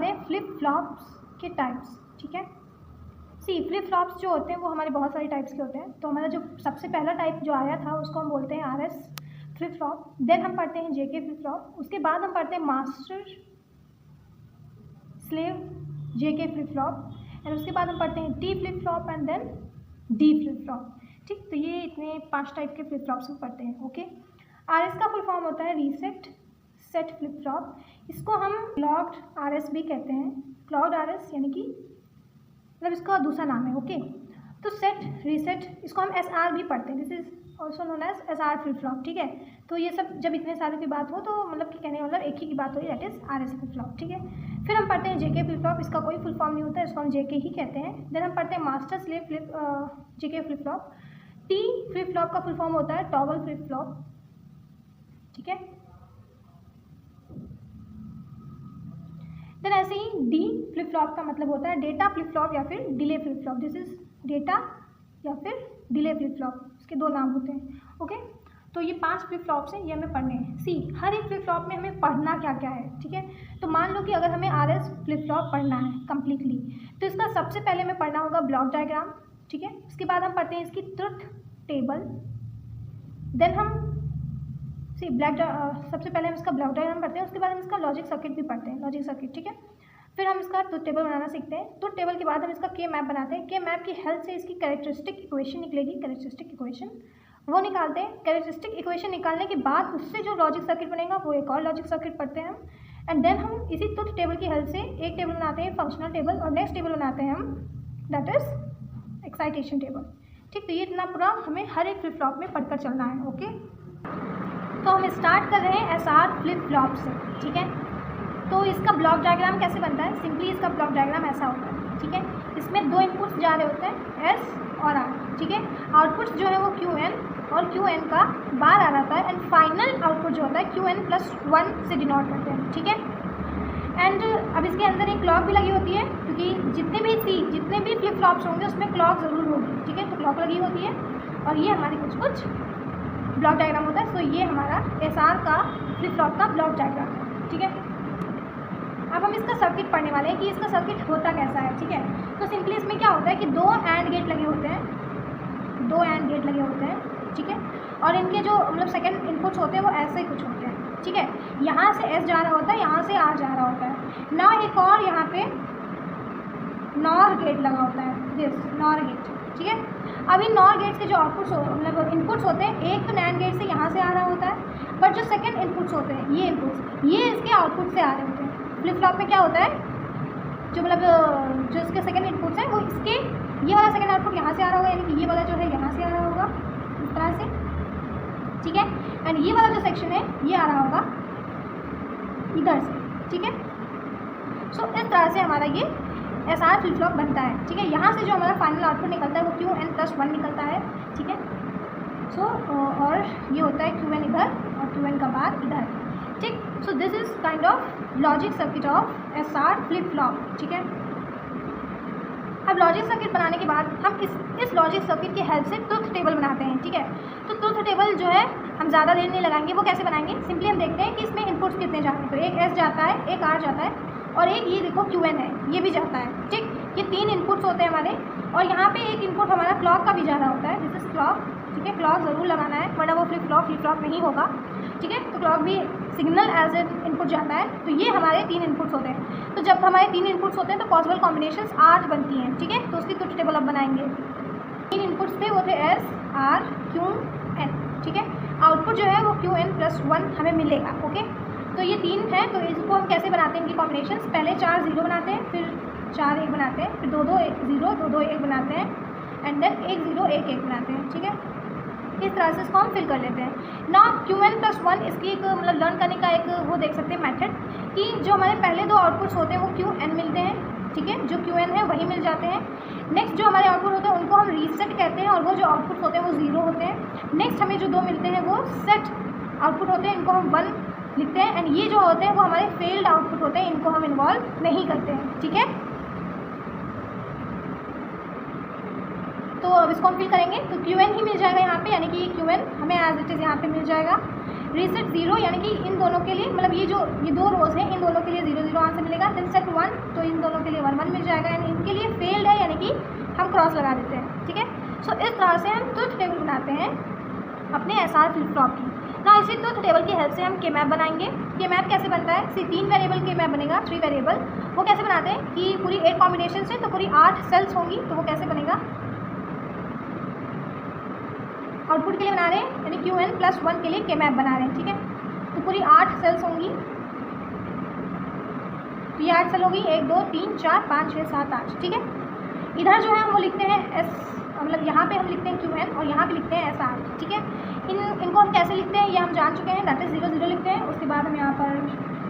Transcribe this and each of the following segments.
वाले हैं flip flops के टाइप्स, ठीक है। सी फ्लिप फ्लॉप्स जो होते हैं वो हमारे बहुत सारे टाइप्स के होते हैं। तो हमारा जो सबसे पहला टाइप जो आया था उसको हम बोलते हैं RS फ्लिप फ्लॉप। देन हम पढ़ते हैं JK फ्लिप फ्लॉप। उसके बाद हम पढ़ते हैं master slave JK flip flop. And उसके बाद हम पढ़ते हैं T flip flop and then D flip flop, ठीक। तो ये इतने 5 टाइप के फ्लिप फ्लॉप्स हम पढ़ते हैं, ओके। RS का फुल फॉर्म होता है रीसेट सेट फ्लिप फ्लॉप। इसको हम क्लॉक्ड RS भी कहते हैं। क्लॉक्ड RS यानी कि मतलब इसका दूसरा नाम है, ओके। तो सेट रीसेट इसको हम SR भी पढ़ते हैं। This is also known as SR flip flop, ठीक है। तो ये सब जब इतने सालों की बात हो तो मतलब कि कहने मतलब एक ही की बात हो रही, that is RS flip flop, ठीक है। फिर हम पढ़ते हैं JK फ्लिप फ्लॉप। इसका कोई फुल फॉर्म नहीं होता है, इसको हम JK ही कहते हैं। देन हम पढ़ते हैं master slave JK flip flop. T flip flop का फुल फॉर्म होता है टॉगल फ्लिप फ्लॉप, ठीक है। देन ऐसे ही D फ्लिप फ्लॉप का मतलब होता है डेटा फ्लिप फ्लॉप या फिर delay flip flop. This is data या फिर डिले फ्लिप फ्लॉप, इसके 2 नाम होते हैं, ओके। तो ये 5 फ्लिप फ्लॉप्स हैं, ये हमें पढ़ने हैं। सी हर एक फ्लिप फ्लॉप में हमें पढ़ना क्या क्या है, ठीक है। तो मान लो कि अगर हमें RS फ्लिप फ्लॉप पढ़ना है कम्प्लीटली, तो इसका सबसे पहले हमें पढ़ना होगा ब्लॉक डायग्राम, ठीक है। उसके बाद हम पढ़ते हैं इसकी ट्रुथ टेबल। देन हम सबसे पहले हम इसका ब्लॉक डायग्राम पढ़ते हैं। उसके बाद हम इसका लॉजिक सर्किट भी पढ़ते हैं, लॉजिक सर्किट, ठीक है। फिर हम इसका ट्रुथ टेबल बनाना सीखते हैं। ट्रुथ टेबल के बाद हम इसका के मैप बनाते हैं। के मैप की हेल्प से इसकी कैरेक्टरिस्टिक इक्वेशन निकलेगी, कैरेक्टरिस्टिक इक्वेशन वो निकालते हैं। कैरेक्टरिस्टिक इक्वेशन निकालने के बाद उससे जो लॉजिक सर्किट बनेगा वो एक और लॉजिक सर्किट पढ़ते हैं हम। एंड देन हम इसी ट्रुथ टेबल की हेल्प से एक टेबल बनाते हैं फंक्शनल टेबल, और नेक्स्ट टेबल बनाते हैं हम दैट इज एक्साइटेशन टेबल, ठीक। तो ये इतना पूरा हमें हर एक फ्लिप फ्लॉप में पढ़कर चलना है, ओके। तो हम स्टार्ट कर रहे हैं SR फ्लिप फ्लॉप से, ठीक है। तो इसका ब्लॉक डायग्राम कैसे बनता है? सिंपली इसका ब्लॉक डायग्राम ऐसा होता है, ठीक है। इसमें 2 इनपुट्स जा रहे होते हैं S और R, ठीक है। आउटपुट्स जो है वो QN और QN का बार आ रहा है। एंड फाइनल आउटपुट जो होता है QN+1 से डिनोट करते हैं, ठीक है। एंड अब इसके अंदर एक क्लॉक भी लगी होती है, क्योंकि जितने भी फ्लिप फ्लॉप्स होंगे उसमें क्लॉक ज़रूर होगी, ठीक है। तो क्लॉक लगी होती है और ये हमारी कुछ ब्लॉक डायग्राम होता है। सो ये हमारा SR का फ्लिप फ्लॉप का ब्लॉक डायग्राम है, ठीक है। अब हम इसका सर्किट पढ़ने वाले हैं कि इसका सर्किट होता कैसा है, ठीक है। तो सिंपली इसमें क्या होता है कि 2 AND गेट लगे होते हैं, 2 AND गेट लगे होते हैं, ठीक है। और इनके जो मतलब सेकंड इनपुट्स होते हैं वो ऐसे ही कुछ होते हैं, ठीक है। यहाँ से S जा रहा होता है, यहाँ से R जा रहा होता है ना। एक और यहाँ पे NOR गेट लगा होता है, दिस NOR गेट, ठीक है। अब इन NOR गेट्स के जो आउटपुट्स मतलब इनपुट्स होते हैं, एक तो NAND गेट से यहाँ से आ रहा होता है, बट जो सेकंड इनपुट्स होते हैं ये इनपुट्स ये इसके आउटपुट से आ रहे होते हैं। फ्लिप फ्लॉप में क्या होता है जो मतलब जो इसके सेकंड इनपुट्स हैं वो इसके ये वाला सेकंड आउटपुट यहाँ से आ रहा होगा, यानी कि ये वाला जो है यहाँ से आ रहा होगा इस तरह से, ठीक है। एंड ये वाला जो सेक्शन है ये आ रहा होगा इधर से, ठीक है। सो इस तरह से हमारा ये SR फ्लिप फ्लॉप बनता है, ठीक है। यहाँ से जो हमारा फाइनल आउटपुट निकलता है वो QN+1 निकलता है, ठीक है। सो और ये होता है QN इधर और QN का बार इधर, ठीक। So this is kind of logic circuit of SR flip flop, ठीक है। अब लॉजिक सर्किट बनाने के बाद हम इस लॉजिक सर्किट की हेल्प से ट्रुथ टेबल बनाते हैं, ठीक है। तो ट्रुथ टेबल जो है हम ज़्यादा देर नहीं लगाएंगे, वो कैसे बनाएंगे? सिंपली हम देखते हैं कि इसमें इनपुट्स कितने जाते हैं। तो एक S जाता है, एक R जाता है और एक ये देखो QN है, ये भी जाता है, ठीक। ये 3 इनपुट्स होते हैं हमारे, और यहाँ पे एक इनपुट हमारा क्लॉक का भी जा रहा होता है, दिस इज क्लॉक, ठीक है। क्लॉक ज़रूर लगाना है वरना वो फ्लिप फ्लॉप नहीं होगा, ठीक है। तो क्लॉक भी सिग्नल एज ए इनपुट जाता है। तो ये हमारे 3 इनपुट्स होते हैं। तो जब हमारे 3 इनपुट्स होते हैं तो पॉसिबल कॉम्बिनेशंस 8 बनती हैं, ठीक है। तो उसकी ट्रुथ टेबल अब बनाएंगे। 3 इनपुट्स थे, वो थे S R Q N, ठीक है। आउटपुट जो है वो QN+1 हमें मिलेगा, ओके। तो ये 3 है, तो इसको हम कैसे बनाते हैं इनकी कॉम्बिनेशंस? पहले 4 0 बनाते हैं, फिर 4 1 बनाते हैं, फिर 2 2 0 2 2 1 बनाते हैं, एंड देन 1 0 1 1 बनाते हैं, ठीक है। इस तरह से इसको हम फिल कर लेते हैं ना। QN+1 इसकी एक मतलब लर्न करने का एक वो देख सकते हैं मेथड, कि जो हमारे पहले 2 आउटपुट्स होते हैं वो QN मिलते हैं, ठीक है। जो QN है वही मिल जाते हैं। नेक्स्ट जो हमारे आउटपुट होते हैं उनको हम रीसेट कहते हैं, और वो जो आउटपुट होते हैं वो 0 होते हैं। नेक्स्ट हमें जो 2 मिलते हैं वो सेट आउटपुट होते हैं, इनको हम 1 लिखते हैं। एंड ये जो होते हैं वो हमारे फेल्ड आउटपुट होते हैं, इनको हम इन्वॉल्व नहीं करते हैं, ठीक है। तो अब इसको हम फिल करेंगे तो QN ही मिल जाएगा यहाँ पे, यानी कि QN हमें एज इट इज़ यहाँ पे मिल जाएगा। रीसेट 0 यानी कि इन दोनों के लिए, मतलब ये दो रोज हैं, इन दोनों के लिए 0 0 आंसर मिलेगा। देन सेट 1 तो इन दोनों के लिए 1 1 मिल जाएगा, यानी इनके लिए फेल्ड है, यानी कि हम क्रॉस लगा देते हैं। ठीक है, सो इस तरह से हम ट्रुथ टेबल बनाते हैं अपने SR फ्लिप फ्लॉप की। ना इसी ट्रुथ टेबल की हेल्प से हम के मैप बनाएंगे। के मैप कैसे बनता है, 3 वेरिएबल के मैप बनेगा, 3 वेरिएबल। वो कैसे बनाते हैं कि पूरी 8 कॉम्बिनेशन से तो पूरी 8 सेल्स होंगी, तो वो कैसे बनेगा, आउटपुट के लिए बना रहे हैं, यानी Qn+1 के लिए के मैप बना रहे हैं। ठीक है, तो पूरी 8 सेल्स होंगी, तो ये 8 सेल होगी, 1 2 3 4 5 6 7 8। ठीक है, इधर जो है हम वो लिखते हैं S, मतलब यहाँ पे हम लिखते हैं Qn और यहाँ पे लिखते हैं SR। ठीक है, इनको हम कैसे लिखते हैं ये हम जान चुके हैं, दैट इज 0 0 लिखते हैं, उसके बाद हम यहाँ पर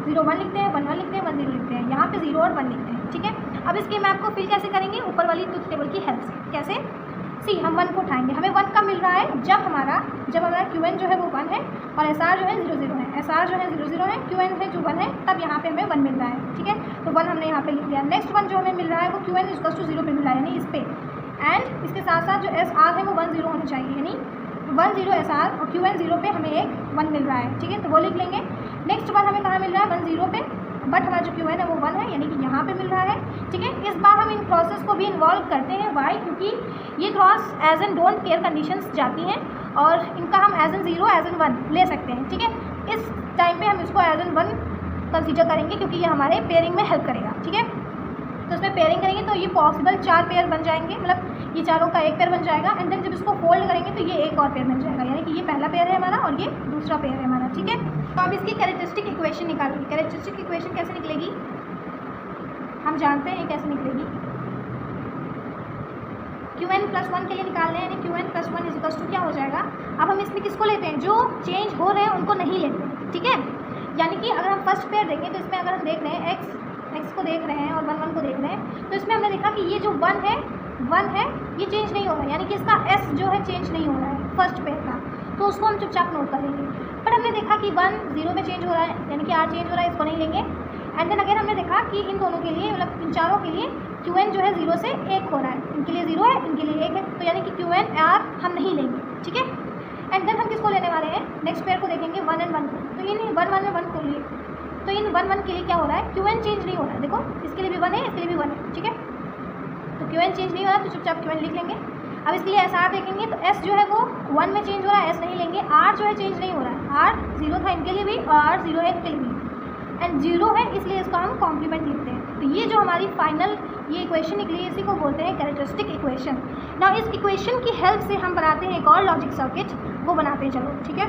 0 1 लिखते हैं, 1 1 लिखते हैं, 1 0 लिखते हैं, यहाँ पे 0 और 1 लिखते हैं। ठीक है, अब इसके मैप को फिल कैसे करेंगे, ऊपर वाली ट्रुथ टेबल की हेल्प से। कैसे, हम 1 को उठाएंगे, हमें 1 कब मिल रहा है, जब हमारा Qn जो है वो 1 है और SR जो है 0 0 है, SR जो है 0 0 है, Qn है जो 1 है, तब यहाँ पे हमें 1 मिल रहा है। ठीक है, तो 1 हमने यहाँ पे लिख लिया। नेक्स्ट 1 जो हमें मिल रहा है वो Qn=0 पे मिल रहा है, यानी इस पे, एंड इसके साथ साथ जो SR है वो 1 0 होनी चाहिए, यानी 1 0 SR और Qn 0 पे हमें एक 1 मिल रहा है। ठीक है, तो वो लिख लेंगे। नेक्स्ट 1 हमें कहाँ मिल रहा है, 1 0 पे, बट हमारा जो Qn है वो 1 है, यानी कि यहाँ पे मिल रहा है। ठीक है, इस बार हम इन क्रॉसेस को भी इन्वॉल्व करते हैं। वाई, क्योंकि ये cross as an don't care conditions जाती हैं और इनका हम एज एन 0 एज एन 1 ले सकते हैं। ठीक है, इस टाइम पे हम इसको एज एन 1 कंसीडर करेंगे क्योंकि ये हमारे पेयरिंग में हेल्प करेगा। ठीक है, तो इसमें पेयरिंग करेंगे तो ये पॉसिबल 4 पेयर बन जाएंगे, मतलब ये चारों का एक पेयर बन जाएगा, एंड देन जब इसको फोल्ड करेंगे तो ये एक और पेयर बन जाएगा, यानी कि ये पहला पेयर है हमारा और ये दूसरा पेयर है हमारा। ठीक है, तो अब इसकी कैरेक्टरिस्टिक इक्वेशन निकालेंगे। कैरेक्टरिस्टिक इक्वेशन कैसे निकलेगी, हम जानते हैं कैसे निकलेगी। Qn+1 के लिए निकालने हैं, यानी Qn+1 क्या हो जाएगा। अब हम इसमें किसको लेते हैं, जो चेंज हो रहे हैं उनको नहीं लेते। ठीक है, यानी कि अगर हम फर्स्ट पेयर देखें तो इसमें अगर हम देख रहे हैं x को देख रहे हैं और 1 1 को देख रहे हैं, तो इसमें हमने देखा कि ये जो 1 है ये चेंज नहीं हो रहा है, यानी कि इसका s जो है चेंज नहीं हो रहा है फर्स्ट पेयर का, तो उसको हम चुपचाप नोट कर लेंगे। पर हमने देखा कि 1 0 में चेंज हो रहा है, यानी कि R चेंज हो रहा है, इसको नहीं लेंगे। एंड देन अगेन हमने देखा कि इन दोनों के लिए, मतलब इन चारों के लिए Qn जो है 0 से 1 हो रहा है, इनके लिए 0 है, इनके लिए 1 है, तो यानी कि Qn R हम नहीं लेंगे। ठीक है, एंड देन हम किसको लेने वाले हैं, नेक्स्ट पेयर को देखेंगे 1 and 1 को, तो इन 1 1 में 1 को लिए, तो इन 1 1 के लिए क्या हो रहा है, Qn चेंज नहीं हो रहा है। देखो इसके लिए भी 1 है, इसके लिए भी 1 है। ठीक है, तो Qn चेंज नहीं हो रहा तो चुपचाप Qn लिख लेंगे। अब इसके लिए SR देखेंगे तो S जो है वो 1 में चेंज हो रहा है, S नहीं लेंगे। R जो है चेंज नहीं हो रहा है, R 0 था इनके लिए भी और R 0 है इनके लिए भी, एंड 0 है इसलिए इसका हम कॉम्प्लीमेंट लिखते हैं। तो ये जो हमारी फाइनल ये इक्वेशन निकली है, इसी को बोलते हैं कैरेक्टरिस्टिक इक्वेशन। ना इस इक्वेशन की हेल्प से हम बनाते हैं एक और लॉजिक सर्किट, वो बनाते हैं। चलो ठीक है,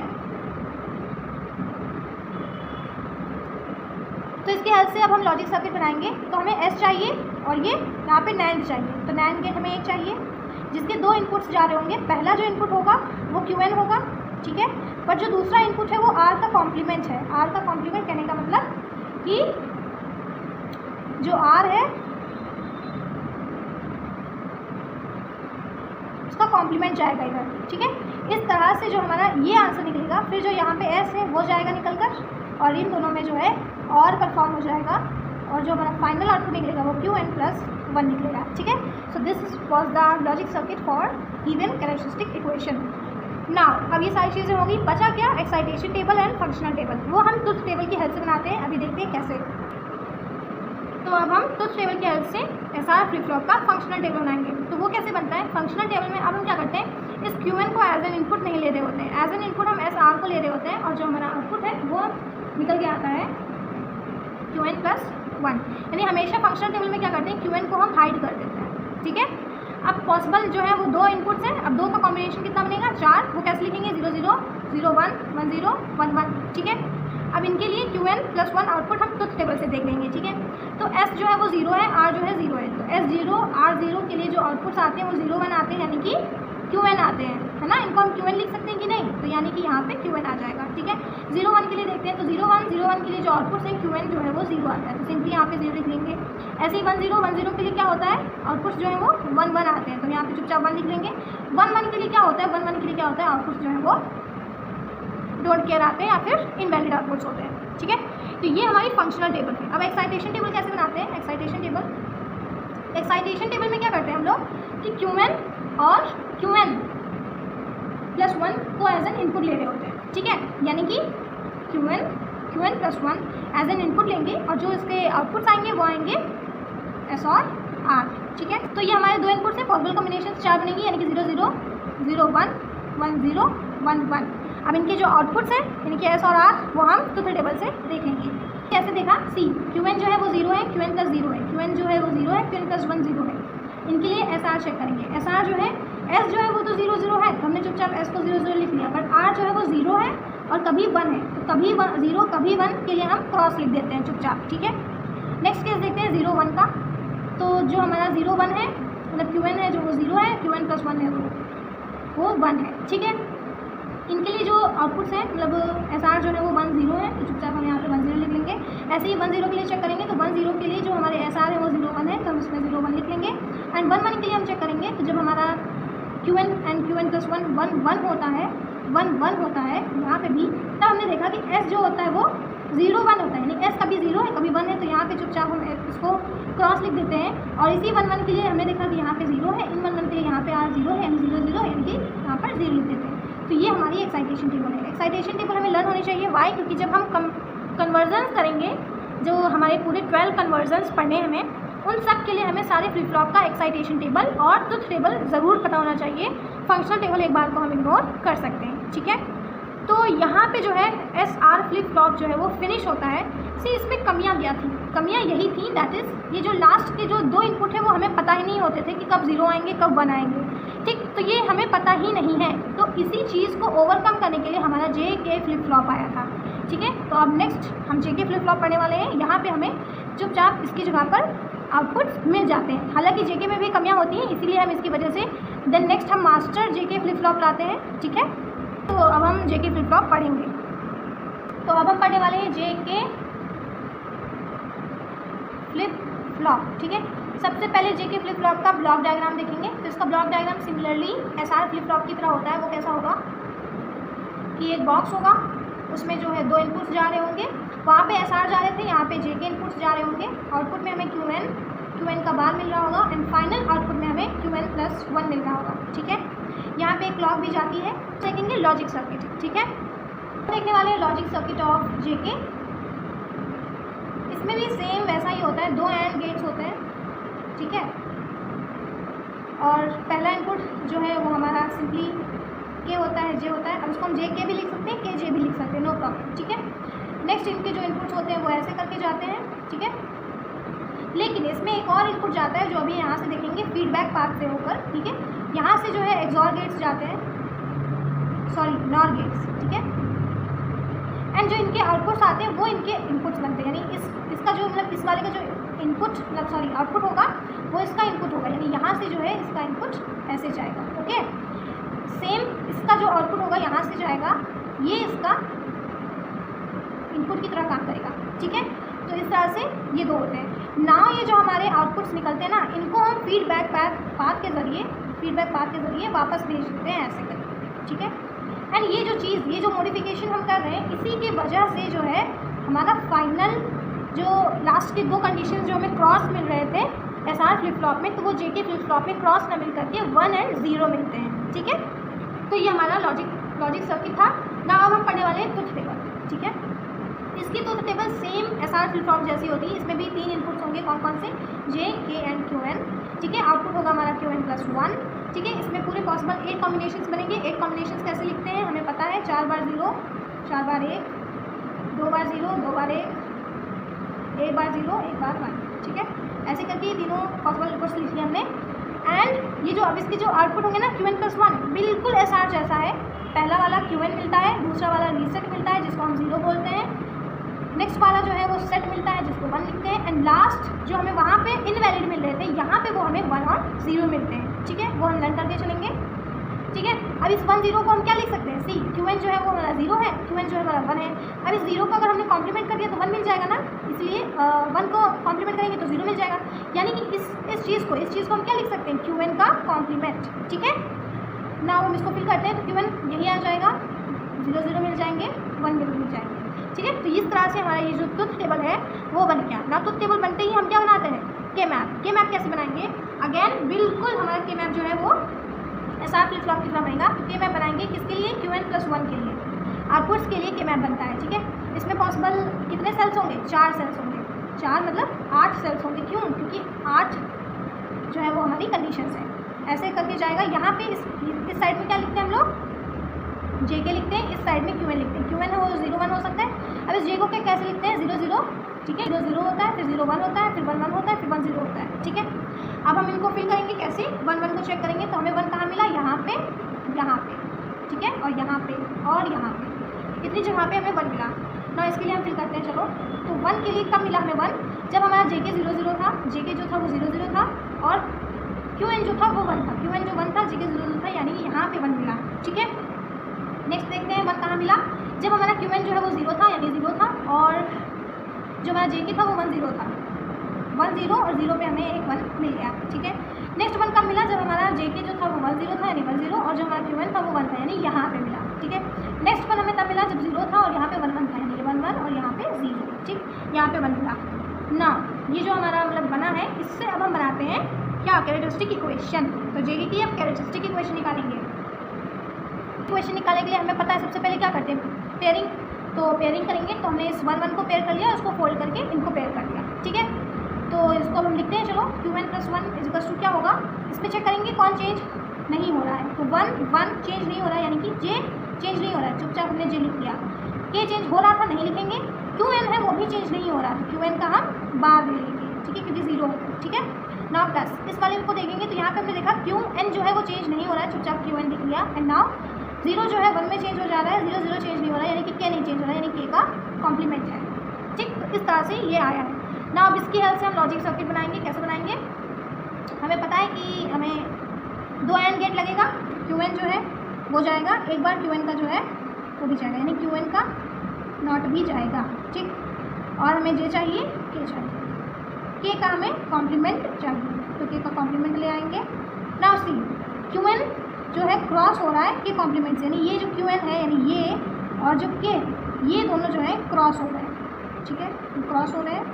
तो इसकी हेल्प से अब हम लॉजिक सर्किट बनाएंगे। तो हमें S चाहिए और ये यहाँ पे NAND चाहिए, तो NAND गेट हमें एक चाहिए जिसके 2 इनपुट्स जा रहे होंगे। पहला जो इनपुट होगा वो Qn होगा, ठीक है, बट जो दूसरा इनपुट है वो R का कॉम्प्लीमेंट है। R का कॉम्प्लीमेंट कहने का मतलब कि जो R है उसका कॉम्प्लीमेंट जाएगा इधर। ठीक है, इस तरह से जो हमारा ये आंसर निकलेगा, फिर जो यहाँ पे S है वो जाएगा निकल कर और इन दोनों में जो है और परफॉर्म हो जाएगा और जो हमारा फाइनल आउटपुट निकलेगा वो Qn+1 निकलेगा। ठीक है, so this was the logic circuit for given characteristic equation. Now अब ये सारी चीज़ें होगी, बचा क्या, excitation table and functional table. वो हम ट्रुथ टेबल की हेल्प से बनाते हैं, अभी देखते हैं कैसे। तो अब हम ट्रुथ टेबल की हेल्प से SR फ्लिप फ्लॉप का फंक्शनल टेबल बनाएंगे। तो वो कैसे बनता है, फंक्शनल टेबल में अब हम क्या करते हैं, इस Qn को एज एन इनपुट नहीं ले रहे होते हैं, एज एन इनपुट हम SR को ले रहे होते हैं और जो हमारा आउटपुट है वो निकल के आता है Qn+1। यानी हमेशा फंक्शनल टेबल में क्या करते हैं, Qn को हम हाइड कर देते हैं। ठीक है, अब पॉसिबल जो है वो 2 इनपुट्स हैं, अब 2 का कॉम्बिनेशन कितना बनेगा, 4। वो कैसे लिखेंगे, 0 0 0 1 1 0 1 1। ठीक है, अब इनके लिए Qn+1 आउटपुट हम ट्रुथ टेबल से देख लेंगे। ठीक है, तो S जो है वो 0 है, R जो है 0 है, तो S0 R0 के लिए जो आउटपुट्स आते हैं वो 0 1 आते हैं, यानी कि Qn आते हैं, है ना। इनको हम Qn लिख सकते हैं कि नहीं, तो यानी कि यहाँ पे Qn आ जाएगा। ठीक है, 0 1 के लिए देखते हैं, तो 0 1 के लिए जो आउटपुट्स है Qn जो है वो 0 आता है, तो सिंपली यहाँ पे 0 लिख लेंगे। ऐसे ही 1 0 के लिए क्या होता है, आउटपुट्स जो है वो 1 1 आते हैं, तो यहाँ पे चुपचाप 1 लिख लेंगे। 1 1 के लिए क्या होता है, 1 1 के लिए क्या होता है, आउटपुट्स जो है वो डोंट केयर आते हैं या फिर इनवैलिड आउटपुट्स होते हैं। ठीक है, तो ये हमारी फंक्शनल टेबल है। अब एक्साइटेशन टेबल कैसे बनाते हैं, एक्साइटेशन टेबल में क्या करते हैं हम लोग कि Qn और Qn+1 को एज एन इनपुट ले रहे होते हैं। ठीक है, यानी कि Q N plus one as an input लेंगे और जो इसके आउटपुट्स आएंगे वो आएंगे एस और आर। ठीक है, तो ये हमारे दो इनपुट्स हैं, पॉसिबल कॉम्बिनेशन 4 बनेंगी, यानी कि 0 0 0 1 1 0 1 1। अब इनके जो आउटपुट्स हैं यानी कि एस और आर वो हम ट्रुथ टेबल से देख लेंगे। कैसे देखा, सी क्यू एन जो है वो 0 है, क्यू एन प्लस 0 है, क्यू एन जो है वो 0 है, क्यू एन प्लस 1 0 है। इनके लिए एस आर चेक करेंगे। एस आर जो है, एस जो है वो तो 0 0 है, तो हमने चुपचाप एस को 0 0 लिख लिया, बट आर जो है वो 0 है और कभी 1 है, तो कभी 0 कभी 1 के लिए हम क्रॉस लिख देते हैं चुपचाप। ठीक है, नेक्स्ट केस देखते हैं 0 1 का। तो जो हमारा 0 1 है, मतलब क्यू एन है जो वो 0 है, क्यू एन प्लस 1 है वो 1 है। ठीक है, इनके लिए जो आउटपुट्स हैं, मतलब एस आर जो है वो 1 0 है, तो चुपचाप हम यहाँ पे 1 0 लिख लेंगे। ऐसे ही 1 0 के लिए चेक करेंगे, तो 1 0 के लिए जो हमारे एस आर है वो 0 1 है, तो हम इसमें 0 1 लिख लेंगे। एंड 1 1 के लिए हम चेक करेंगे, तो जब हमारा Q N and Q N plus 1 1 1 होता है, 1 1 होता है यहाँ पे भी, तब हमने देखा कि एस जो होता है वो 0 1 होता है, यानी एस कभी 0 है कभी 1 है, तो यहाँ पे चुपचाप हम इसको क्रॉस लिख देते हैं। और इसी 1 1 के लिए हमने देखा कि यहाँ पे 0 है, इन 1 1 के लिए यहाँ पे आर 0 है, यानी 0 0, यानी कि यहाँ पर 0 लिख देते हैं। तो ये हमारी एक्साइटेशन टेबल है। एक्साइटेशन टेबल हमें लर्न होनी चाहिए। वाई? क्योंकि जब हम कन्वर्जन्स करेंगे, जो हमारे पूरे 12 कन्वर्जन्स पढ़ने हमें, उन सब के लिए हमें सारे फ्लिप फ्लॉप का एक्साइटेशन टेबल और ट्रुथ टेबल ज़रूर पता होना चाहिए। फंक्शनल टेबल एक बार को हम इग्नोर कर सकते हैं। ठीक है, तो यहाँ पे जो है एस आर फ्लिप फ्लॉप जो है वो फिनिश होता है। सी इसमें कमियाँ क्या थी? कमियाँ यही थी, दैट इज़ ये जो लास्ट के जो 2 इनपुट है वो हमें पता ही नहीं होते थे कि कब 0 आएंगे कब 1 आएंगे। ठीक, तो ये हमें पता ही नहीं है, तो इसी चीज़ को ओवरकम करने के लिए हमारा जे के फ्लिप फ्लॉप आया था। ठीक है, तो अब नेक्स्ट हम जे के फ्लिप फ्लॉप पढ़ने वाले हैं। यहाँ पे हमें चुपचाप इसकी जगह पर आउटपुट्स मिल जाते हैं। हालांकि जे के में भी कमियाँ होती हैं, इसीलिए हम इसकी वजह से देन नेक्स्ट हम मास्टर जे के फ्लिप फ्लॉप लाते हैं। ठीक है, तो अब हम जे के फ्लिप फ्लॉप पढ़ेंगे। तो अब हम पढ़ने वाले हैं जे के फ्लिप फ्लॉप। ठीक है, सबसे पहले जे के फ्लिप फ्लॉप का ब्लॉक डायग्राम देखेंगे। तो इसका block diagram similarly S R flip flop की तरह होता है। वो कैसा होगा कि एक बॉक्स होगा, उसमें जो है 2 इनपुट्स जा रहे होंगे, वहाँ पे एस आर जा रहे थे, यहाँ पे जे के इनपुट्स जा रहे होंगे। आउटपुट में हमें क्यू एन का बार मिल रहा होगा एंड फाइनल आउटपुट में हमें क्यू एन प्लस 1 मिल रहा होगा। ठीक है, यहाँ पे एक क्लॉक भी जाती है। देखेंगे लॉजिक सर्किट। ठीक है, देखने वाले लॉजिक सर्किट ऑफ जे के। इसमें भी सेम वैसा ही होता है, 2 एंड गेट्स होते हैं। ठीक है, और पहला इनपुट जो है वो हमारा सिंपली के होता है, जे होता है। अब इसको हम जे के भी लिख सकते हैं, के जे भी लिख सकते हैं, नो प्रॉब्लम। ठीक है, नेक्स्ट इनके जो इनपुट्स होते हैं वो ऐसे करके जाते हैं। ठीक है, लेकिन इसमें एक और इनपुट जाता है जो अभी यहाँ से देखेंगे फीडबैक पाथ से होकर। ठीक है, यहाँ से जो है एक्सॉर गेट्स जाते हैं, सॉरी नॉर गेट्स। ठीक है, एंड जो इनके आउटपुट्स आते हैं वो इनके इनपुट्स बनते हैं, यानी इसका जो मतलब इस वाले का जो इनपुट मतलब सॉरी आउटपुट होगा वो इसका इनपुट होगा, यानी यहाँ से जो है इसका इनपुट ऐसे जाएगा। ओके, सेम इसका जो आउटपुट होगा यहाँ से जाएगा, ये इसका इनपुट की तरह काम करेगा। ठीक है, तो इस तरह से ये 2 होते हैं। नाउ ये जो हमारे आउटपुट्स निकलते हैं ना, इनको हम फीडबैक पाथ के ज़रिए वापस भेज देते हैं ऐसे करके। ठीक है, एंड ये जो चीज़, ये जो मॉडिफिकेशन हम कर रहे हैं, इसी की वजह से जो है हमारा फाइनल जो लास्ट के 2 कंडीशन जो हमें क्रॉस मिल रहे थे एस आर फ्लिप फ्लॉप में, तो वो जे के फ्लिप फ्लॉप में क्रॉस न मिल करके 1 एंड 0 मिलते हैं। ठीक है, तो ये हमारा लॉजिक सर्किट था। ना अब हम पढ़ने वाले हैं ट्रुथ टेबल। ठीक है, इसकी truth table same S R flip flop जैसी होती है। इसमें भी 3 इनपुट्स होंगे, कौन कौन से? जे के एंड क्यू एन। ठीक है, आउटपुट होगा हमारा क्यू एन प्लस 1। ठीक है, इसमें पूरे पॉसिबल 8 कॉम्बिनेशंस बनेंगे। 8 कॉम्बिनेशंस कैसे लिखते हैं हमें पता है, 4 बार 0, 4 बार 1, 2 बार 0, 2 बार 1, 1 बार 0, 1 बार 1। ठीक है, ऐसे करके ये तीनों पॉसिबल इनपुट्स लिख लिया हमने। एंड ये जो अब इसके जो आउटपुट होंगे ना क्यू एन प्लस 1, बिल्कुल एस आर जैसा है। पहला वाला क्यू एन मिलता है, दूसरा वाला रीसेट मिलता है जिसको हम 0 बोलते हैं, नेक्स्ट वाला जो है वो सेट मिलता है जिसको 1 लिखते हैं, एंड लास्ट जो हमें वहाँ पे इनवैलिड मिल रहे थे, यहाँ पे वो हमें 1 और 0 मिलते हैं। ठीक है, वो हम लर्न करके चलेंगे। ठीक है, अब इस 1 0 को हम क्या लिख सकते हैं? सी क्यू एन जो है वो हमारा 0 है, क्यू एन जो है हमारा 1 है। अब इस 0 को अगर हमने कॉम्प्लीमेंट कर दिया तो 1 मिल जाएगा ना, इसलिए 1 को कॉम्प्लीमेंट करेंगे तो 0 मिल जाएगा। यानी कि इस चीज़ को हम क्या लिख सकते हैं? क्यू एन का कॉम्प्लीमेंट। ठीक है, ना हम इसको फिल करते हैं तो क्यू एन यही आ जाएगा, 0 0 मिल जाएंगे, 1 मिल जाएंगे। ठीक है, तो इस तरह से हमारा ये जो ट्रुथ टेबल है वो बन गया ना। ट्रुथ टेबल बनते ही हम क्या बनाते हैं? के मैप। के मैप कैसे बनाएंगे? अगेन बिल्कुल हमारा के मैप जो है वो एस आर फ्लिप फ्लॉप की तरह बनेगा। तो के मैप बनाएंगे किसके लिए? क्यू एन प्लस 1 के लिए, आउटपुट्स के लिए के मैप बनता है। ठीक है, इसमें पॉसिबल कितने सेल्स होंगे? 4 सेल्स होंगे। 4 मतलब 8 सेल्स होंगे। क्यों? क्योंकि 8 जो है वो हमारी कंडीशंस है। ऐसे करके जाएगा। यहाँ पे इस साइड में क्या लिखते हैं हम लोग? जे के लिखते हैं, इस साइड में क्यू एन लिखते हैं। क्यू एन है वो 0 1 हो सकता है। अब इस जे को क्या कैसे लिखते हैं? 0 0, ठीक है, 0 0 होता है, फिर 0 1 होता है, फिर 1 1 होता है, फिर 1 0 होता है, ठीक है। अब हम इनको फिल करेंगे कैसे? 1 1 को चेक करेंगे तो हमें 1 कहाँ मिला? यहाँ पे, ठीक है, और यहाँ पे और यहाँ पे, इतनी जगह पे हमें 1 मिला ना। इसके लिए हम फिल करते हैं। चलो, तो 1 के लिए कब मिला हमें 1? जब हमारा जे के 0 0 था, जे के जो था वो 0 0 था, और क्यू एन जो था वो 1 था। क्यू एन जो 1 था, जे के 0 0 था, यानी यहाँ पे 1 मिला, ठीक है। नेक्स्ट देखते हैं 1 कहाँ मिला? जब हमारा क्यू एन जो है वो 0 था, यानी 0 था, और जो हमारा जे के था वो 1 0 था। 1 0 और 0 पे हमें एक 1 मिल गया, ठीक है। नेक्स्ट 1 कब मिला? जब हमारा जे के जो था वो 1 0 था, यानी 1 0, और जो हमारा क्यू एन था वो 1 था, यानी यहाँ पे मिला, ठीक है। नेक्स्ट 1 हमें तब मिला जब 0 था और यहाँ पे 1 1 था, यानी 1 1 और यहाँ पे 0, ठीक, यहाँ पे 1 मिला ना। ये जो हमारा मतलब बना है, इससे अब हम बनाते हैं क्या? Characteristic equation. तो जे की अब कैरेक्टरिस्टिक इक्वेशन निकालेंगे। इक्वेशन निकालने के लिए हमें पता है सबसे पहले क्या करते हैं? पेयरिंग। तो पेयरिंग करेंगे तो हमने इस 1 1 को पेयर कर लिया, उसको फोल्ड करके इनको पेयर कर लिया, ठीक है। तो इसको अब हम लिखते हैं। चलो, Q N plus 1 is equals to क्या होगा? इसमें चेक करेंगे कौन चेंज नहीं हो रहा है। तो 1 1 चेंज नहीं हो रहा है, यानी कि जे चेंज नहीं हो रहा है, चुपचाप हमने जे लिख लिया। के चेंज हो रहा था, नहीं लिखेंगे। क्यू एन है वो भी चेंज नहीं हो रहा था, क्यू एन का हम बाद में लेंगे, ठीक है, क्योंकि 0 है, ठीक है ना। प्लस इस वाले को देखेंगे तो यहाँ पे हमने देखा क्यू एन जो है वो चेंज नहीं हो रहा है, चुपचाप क्यू एन लिख लिया। एंड नाउ 0 जो है 1 में चेंज हो जा रहा है, 0 0 चेंज नहीं हो रहा है, यानी कि के नहीं चेंज हो रहा है, यानी के का कॉम्प्लीमेंट है, ठीक। तो इस तरह से ये आया है ना। अब इसकी हेल्प से हम लॉजिक सर्किट बनाएंगे। कैसे बनाएंगे? हमें पता है कि हमें 2 एंड गेट लगेगा। क्यू एन जो है वो जाएगा, एक बार क्यू एन का जो है वो भी जाएगा, यानी क्यू एन का नॉट भी जाएगा, ठीक। और हमें जे चाहिए, के चाहिए, के का हमें कॉम्प्लीमेंट चाहिए, तो के का कॉम्प्लीमेंट ले आएंगे ना। सी क्यू एन जो है क्रॉस हो रहा है के कॉम्प्लीमेंट से, यानी ये जो क्यू एन है, यानी ये और जो के, ये दोनों जो है क्रॉस हो रहे हैं, ठीक है, क्रॉस हो रहे हैं,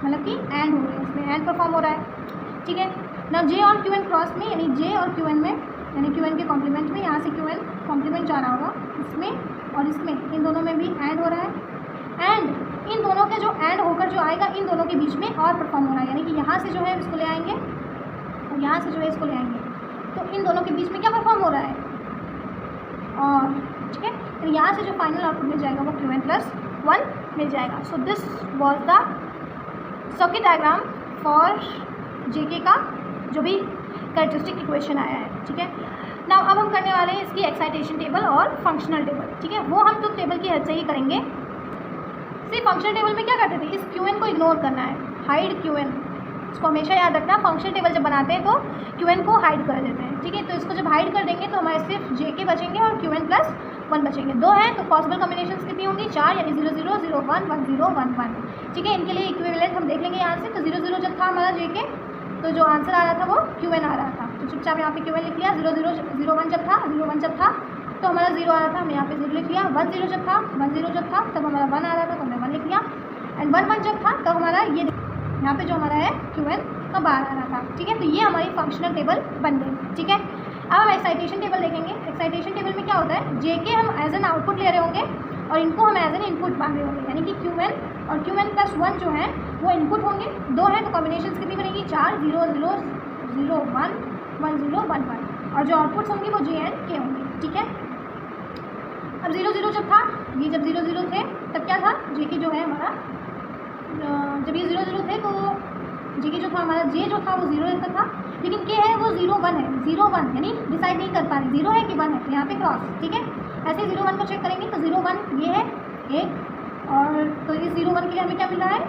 मतलब कि एंड हो रहे हैं, इसमें एंड परफॉर्म हो रहा है, ठीक है ना। जे और क्यू एन क्रॉस में, यानी जे और क्यू एन में, यानी क्यू एन के कॉम्प्लीमेंट में, यहाँ से क्यू एन कॉम्प्लीमेंट जा रहा होगा इसमें और इसमें, इन दोनों में भी एंड हो रहा है। एंड इन दोनों के जो एंड होकर जो आएगा, इन दोनों के बीच में और परफॉर्म हो रहा है, यानी कि यहाँ से जो है इसको ले आएंगे और यहाँ से जो है इसको ले आएंगे, तो इन दोनों के बीच में क्या परफॉर्म हो रहा है, और ठीक है। तो यहाँ से जो फाइनल आउटपुट मिल जाएगा वो क्यू एन प्लस 1 मिल जाएगा। So this was the circuit diagram for JK का जो भी कैरेक्टरिस्टिक इक्वेशन आया है, ठीक है ना। अब हम करने वाले हैं इसकी एक्साइटेशन टेबल और फंक्शनल टेबल, ठीक है, वो हम ट्रुथ टेबल की हेल्प से ही करेंगे। सिर्फ फंक्शनल टेबल में क्या करते थे, इस क्यू एन को इग्नोर करना है, हाइड क्यू एन, इसको हमेशा याद रखना। फंक्शनल टेबल जब बनाते हैं तो क्यू एन को हाइड कर देते हैं, ठीक है। तो इसको जब हाइड कर देंगे तो हमारे सिर्फ जे के बचेंगे और क्यू एन प्लस 1 बचेंगे। 2 हैं तो पॉसिबल कॉम्बिनेशन कितनी होंगी? 4, यानी 0 0 0 1 1 0 1 1, ठीक है। इनके लिए इक्विवेलेंट हम देख लेंगे यहाँ से। तो 0 0 जब था हमारा जे के, तो जो आंसर आ रहा था वो क्यू एन आ रहा था, तो चुपचाप यहाँ पे क्यू एन लिख लिया। 0 0 0 1 जब था, 0 1 जब था तो हमारा 0 आ रहा था, हमने यहाँ पे 0 लिख लिया। 1 0 जब था, 1 0 जब था तब हमारा 1 आ रहा था, तो हमने 1 लिख लिया। एंड 1 1 जब था तब हमारा ये यहाँ पे जो हमारा है क्यू एन का बाहर आ रहा था, ठीक है। तो ये हमारी फंक्शनल टेबल बन गई, ठीक है। अब हम एक्साइटेशन टेबल देखेंगे। एक्साइटेशन टेबल में क्या होता है, जे के हम एज एन आउटपुट ले रहे होंगे और इनको हम एज एन इनपुट मान रहे होंगे, यानी कि क्यू एन और क्यू एन प्लस 1 जो है वो इनपुट होंगे। 2 हैं तो कॉम्बिनेशन कितनी बनेगी? 4, 0 0 0 1 1 0 1 1, और जो आउटपुट्स होंगे वो जे एंड के होंगे, ठीक है। अब 0 0 जब था, ये जब 0 0 थे तब क्या था, जे के जो है हमारा, जब ये 0 0 थे तो जे के जो था हमारा, जे जो था वो 0 रहता था, लेकिन के है वो 0 1 है, 0 1 यानी डिसाइड नहीं कर पा रहे 0 है कि 1 है, तो यहाँ पे क्रॉस, ठीक है। ऐसे 0 1 को चेक करेंगे तो 0 1 ये है एक, और तो इस 0 1 के लिए हमें क्या मिल रहा है,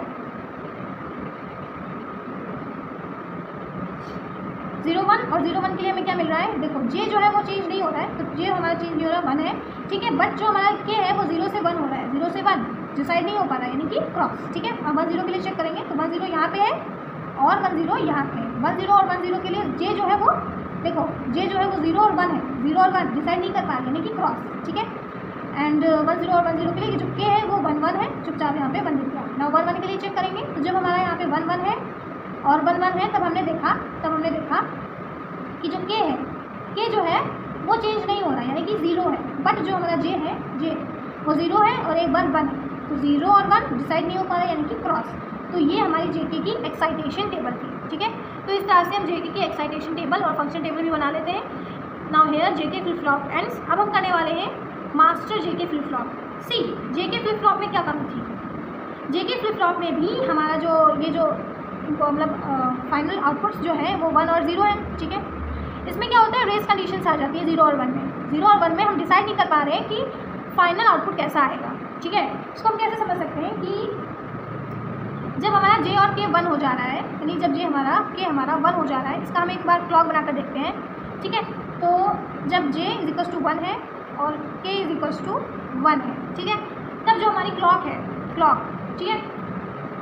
0 1, और 0 1 के लिए हमें क्या मिल रहा है, देखो जे जो है वो चेंज नहीं हो रहा है, तो जे हमारा चेंज नहीं हो रहा है, 1 है, ठीक है। बट जो हमारा के है वो 0 से 1 हो रहा है, 0 से 1 डिसाइड नहीं हो पा रहा है, यानी कि क्रॉस, ठीक है। अब 1 0 के लिए चेक करेंगे तो 1 0 यहाँ पे है और 1 0 यहाँ पे है। 1 0 और 1 0 के लिए जे जो है वो, देखो जे जो है वो 0 और 1 है, 0 और 1 डिसाइड नहीं कर पा रहे, यानी कि क्रॉस, ठीक है। एंड 1 0 और 1 0 के लिए जो के है वो 1 1 है, चुपचाप यहाँ पे 1 लिख दिया। ना 1 1 के लिए चेक करेंगे तो जब हमारा यहाँ पे 1 1 है और 1 1 है तब हमने देखा कि जो के है, के जो है वो चेंज नहीं हो रहा है, यानी कि 0 है। बट जो हमारा जे है, जे वो 0 है और एक बार 1 है, तो 0 और 1 डिसाइड नहीं हो पा रहा है, यानी कि क्रॉस। तो ये हमारी जेके की एक्साइटेशन टेबल थी, ठीक है। तो इस तरह से हम जेके की एक्साइटेशन टेबल और फंक्शन टेबल भी बना लेते हैं। Now here JK flip flop ends. अब हम करने वाले हैं मास्टर जेके फ्लिप फ्लॉप। सी जेके फ्लिप फ्लॉप में क्या कमी थी? जेके फ्लिप फ्लॉप में भी हमारा जो ये जो मतलब फाइनल आउटपुट्स जो है वो 1 और 0 है, ठीक है। इसमें क्या होता है, रेस कंडीशंस आ जाती है 0 और 1 में। 0 और 1 में हम डिसाइड नहीं कर पा रहे हैं कि फाइनल आउटपुट कैसा आएगा, ठीक है। इसको हम कैसे समझ सकते हैं कि जब हमारा जे और के 1 हो जा रहा है, यानी जब जे हमारा के हमारा 1 हो जा रहा है, इसका हम एक बार क्लॉक बनाकर देखते हैं, ठीक है। तो जब जे इज 1 है और के इज 1 है, ठीक है, तब जो हमारी क्लॉक है, क्लॉक, ठीक है,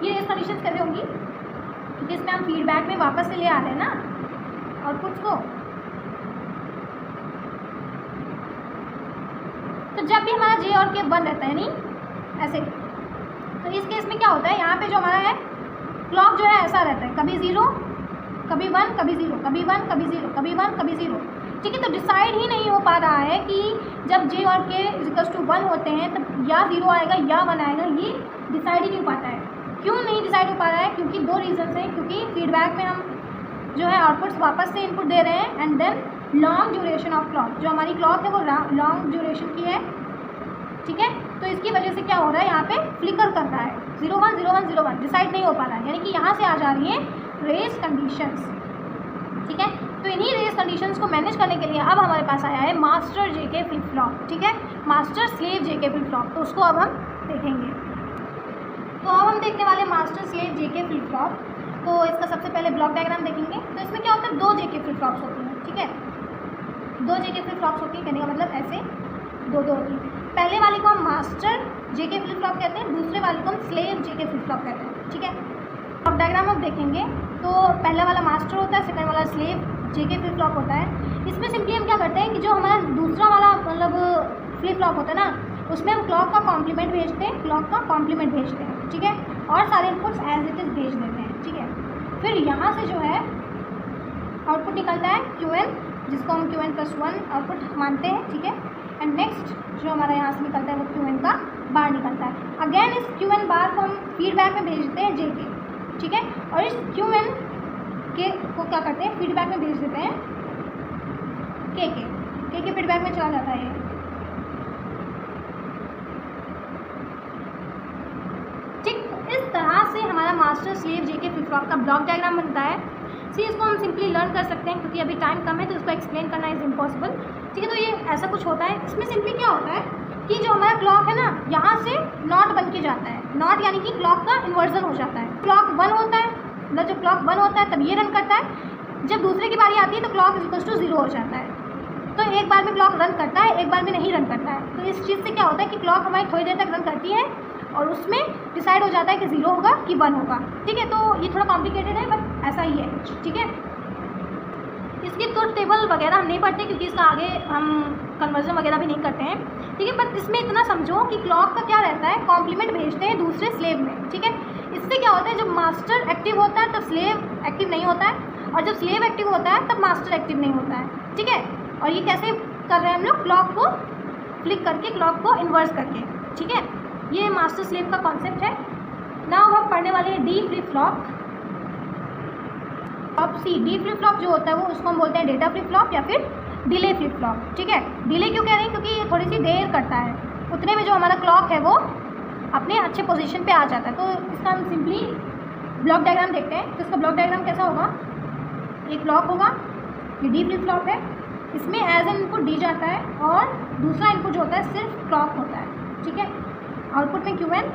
ये रेस कंडीशंस कैसे होंगी, क्योंकि इसमें हम फीडबैक में वापस से ले आ रहे हैं ना आउटपुट्स को। तो जब भी हमारा जे और के 1 रहता है, नहीं ऐसे, तो इस केस में क्या होता है, यहाँ पे जो हमारा है क्लॉक जो है ऐसा रहता है, कभी 0 कभी 1 कभी 0 कभी 1 कभी 0 कभी 1 कभी 0, ठीक है। तो डिसाइड ही नहीं हो पा रहा है कि जब जे और के इज 1 होते हैं तब या 0 आएगा या 1 आएगा, ये डिसाइड ही नहीं हो पाता है। क्यों नहीं डिसाइड हो पा रहा है? क्योंकि 2 रीजन हैं। क्योंकि फीडबैक में हम जो है आउटपुट्स वापस से इनपुट दे रहे हैं, and then long duration of clock, जो हमारी क्लॉक है वो लॉन्ग ड्यूरेशन की है, ठीक है। तो इसकी वजह से क्या हो रहा है, यहाँ पे फ्लिकर कर रहा है 0 1 0 1 0 1, डिसाइड नहीं हो पा रहा है, यानी कि यहाँ से आ जा रही है रेस कंडीशंस, ठीक है। तो इन्हीं रेस कंडीशंस को मैनेज करने के लिए अब हमारे पास आया है मास्टर जेके फ्लिप फ्लॉप, ठीक है, master slave JK flip flop. तो उसको अब हम देखेंगे। तो अब हम देखने वाले master slave JK flip flop. तो इसका सबसे पहले ब्लॉक डायग्राम देखेंगे। तो इसमें क्या होता है, 2 जेके फ्लिप फ्लॉप्स होती हैं, ठीक है, 2 जेके फ्लिप फ्लॉप्स होती है, कहने का मतलब ऐसे 2 होती है। पहले वाले को हम मास्टर जेके फ्लिप फ्लॉप कहते हैं, दूसरे वाले को हम स्लेव जेके फ्लिप फ्लॉप कहते हैं, ठीक है। ब्लॉक डायग्राम अब देखेंगे। तो पहला वाला मास्टर होता है, सेकंड वाला स्लेव जेके फ्लिप फ्लॉप होता है। इसमें सिंपली हम क्या करते हैं कि जो हमारा दूसरा वाला मतलब फ्लिप फ्लॉप होता है ना, उसमें हम क्लॉक का कॉम्प्लीमेंट भेजते हैं, ठीक है, और सारे इनपुट्स एज इट इज भेज देते हैं, ठीक है। फिर यहाँ से जो है आउटपुट निकलता है QN, जिसको हम QN+1 आउटपुट मानते हैं, ठीक है। एंड नेक्स्ट जो हमारा यहाँ से निकलता है वो QN का बार निकलता है। अगेन इस QN बार को हम फीडबैक में भेजते हैं JK, ठीक है, और इस QN के को क्या करते हैं, फीडबैक में भेज देते हैं के फीडबैक में चला जाता है ये, ठीक। इस तरह से हमारा master slave JK flip flop का ब्लॉक डायग्राम बनता है। सी इसको हम सिंपली लर्न कर सकते हैं, क्योंकि अभी टाइम कम है तो इसको एक्सप्लेन करना इज इम्पॉसिबल, ठीक है। तो ये ऐसा कुछ होता है। इसमें सिंपली क्या होता है कि जो हमारा क्लॉक है ना, यहाँ से नॉट बन के जाता है, नॉट यानी कि क्लॉक का इन्वर्जन हो जाता है। क्लॉक 1 होता है, मतलब जब क्लॉक 1 होता है तब ये रन करता है, जब दूसरे की बारी आती है तो क्लॉक इज 0 हो जाता है। तो एक बार में क्लॉक रन करता है, एक बार में नहीं रन करता है। तो इस चीज़ से क्या होता है कि क्लॉक हमारी थोड़ी देर तक रन करती है और उसमें डिसाइड हो जाता है कि 0 होगा कि 1 होगा, ठीक है। तो ये थोड़ा कॉम्प्लिकेटेड है, बट ऐसा ही है, ठीक है। इसकी तो टेबल वगैरह हम नहीं पढ़ते, क्योंकि इसका आगे हम कन्वर्जन वगैरह भी नहीं करते हैं, ठीक है। बट इसमें इतना समझो कि क्लॉक का क्या रहता है, कॉम्प्लीमेंट भेजते हैं दूसरे स्लेव में, ठीक है। इससे क्या होता है, जब मास्टर एक्टिव होता है तब स्लेव एक्टिव नहीं होता है, और जब स्लेव एक्टिव होता है तब मास्टर एक्टिव नहीं होता है, ठीक है। और ये कैसे कर रहे हैं हम लोग, क्लॉक को फ्लिक करके, क्लॉक को इन्वर्स करके, ठीक है। ये मास्टर स्लेव का कॉन्सेप्ट है। नाउ हम पढ़ने वाले हैं डी फ्लिप फ्लॉप। अब सी डी फ्लिप फ्लॉप जो होता है वो उसको हम बोलते हैं डेटा फ्लिप फ्लॉप या फिर डिले फ्लिप फ्लॉप, ठीक है। डिले क्यों कह रहे हैं, क्योंकि ये थोड़ी सी देर करता है, उतने में जो हमारा क्लॉक है वो अपने अच्छे पोजीशन पे आ जाता है। तो इसका हम सिंपली ब्लॉक डायग्राम देखते हैं। तो इसका ब्लॉक डायग्राम कैसा होगा, एक क्लॉक होगा, ये डी फ्लिप फ्लॉप है, इसमें एज एन इनपुट डी जाता है और दूसरा इनपुट जो होता है सिर्फ क्लॉक होता है, ठीक है। आउटपुट में QN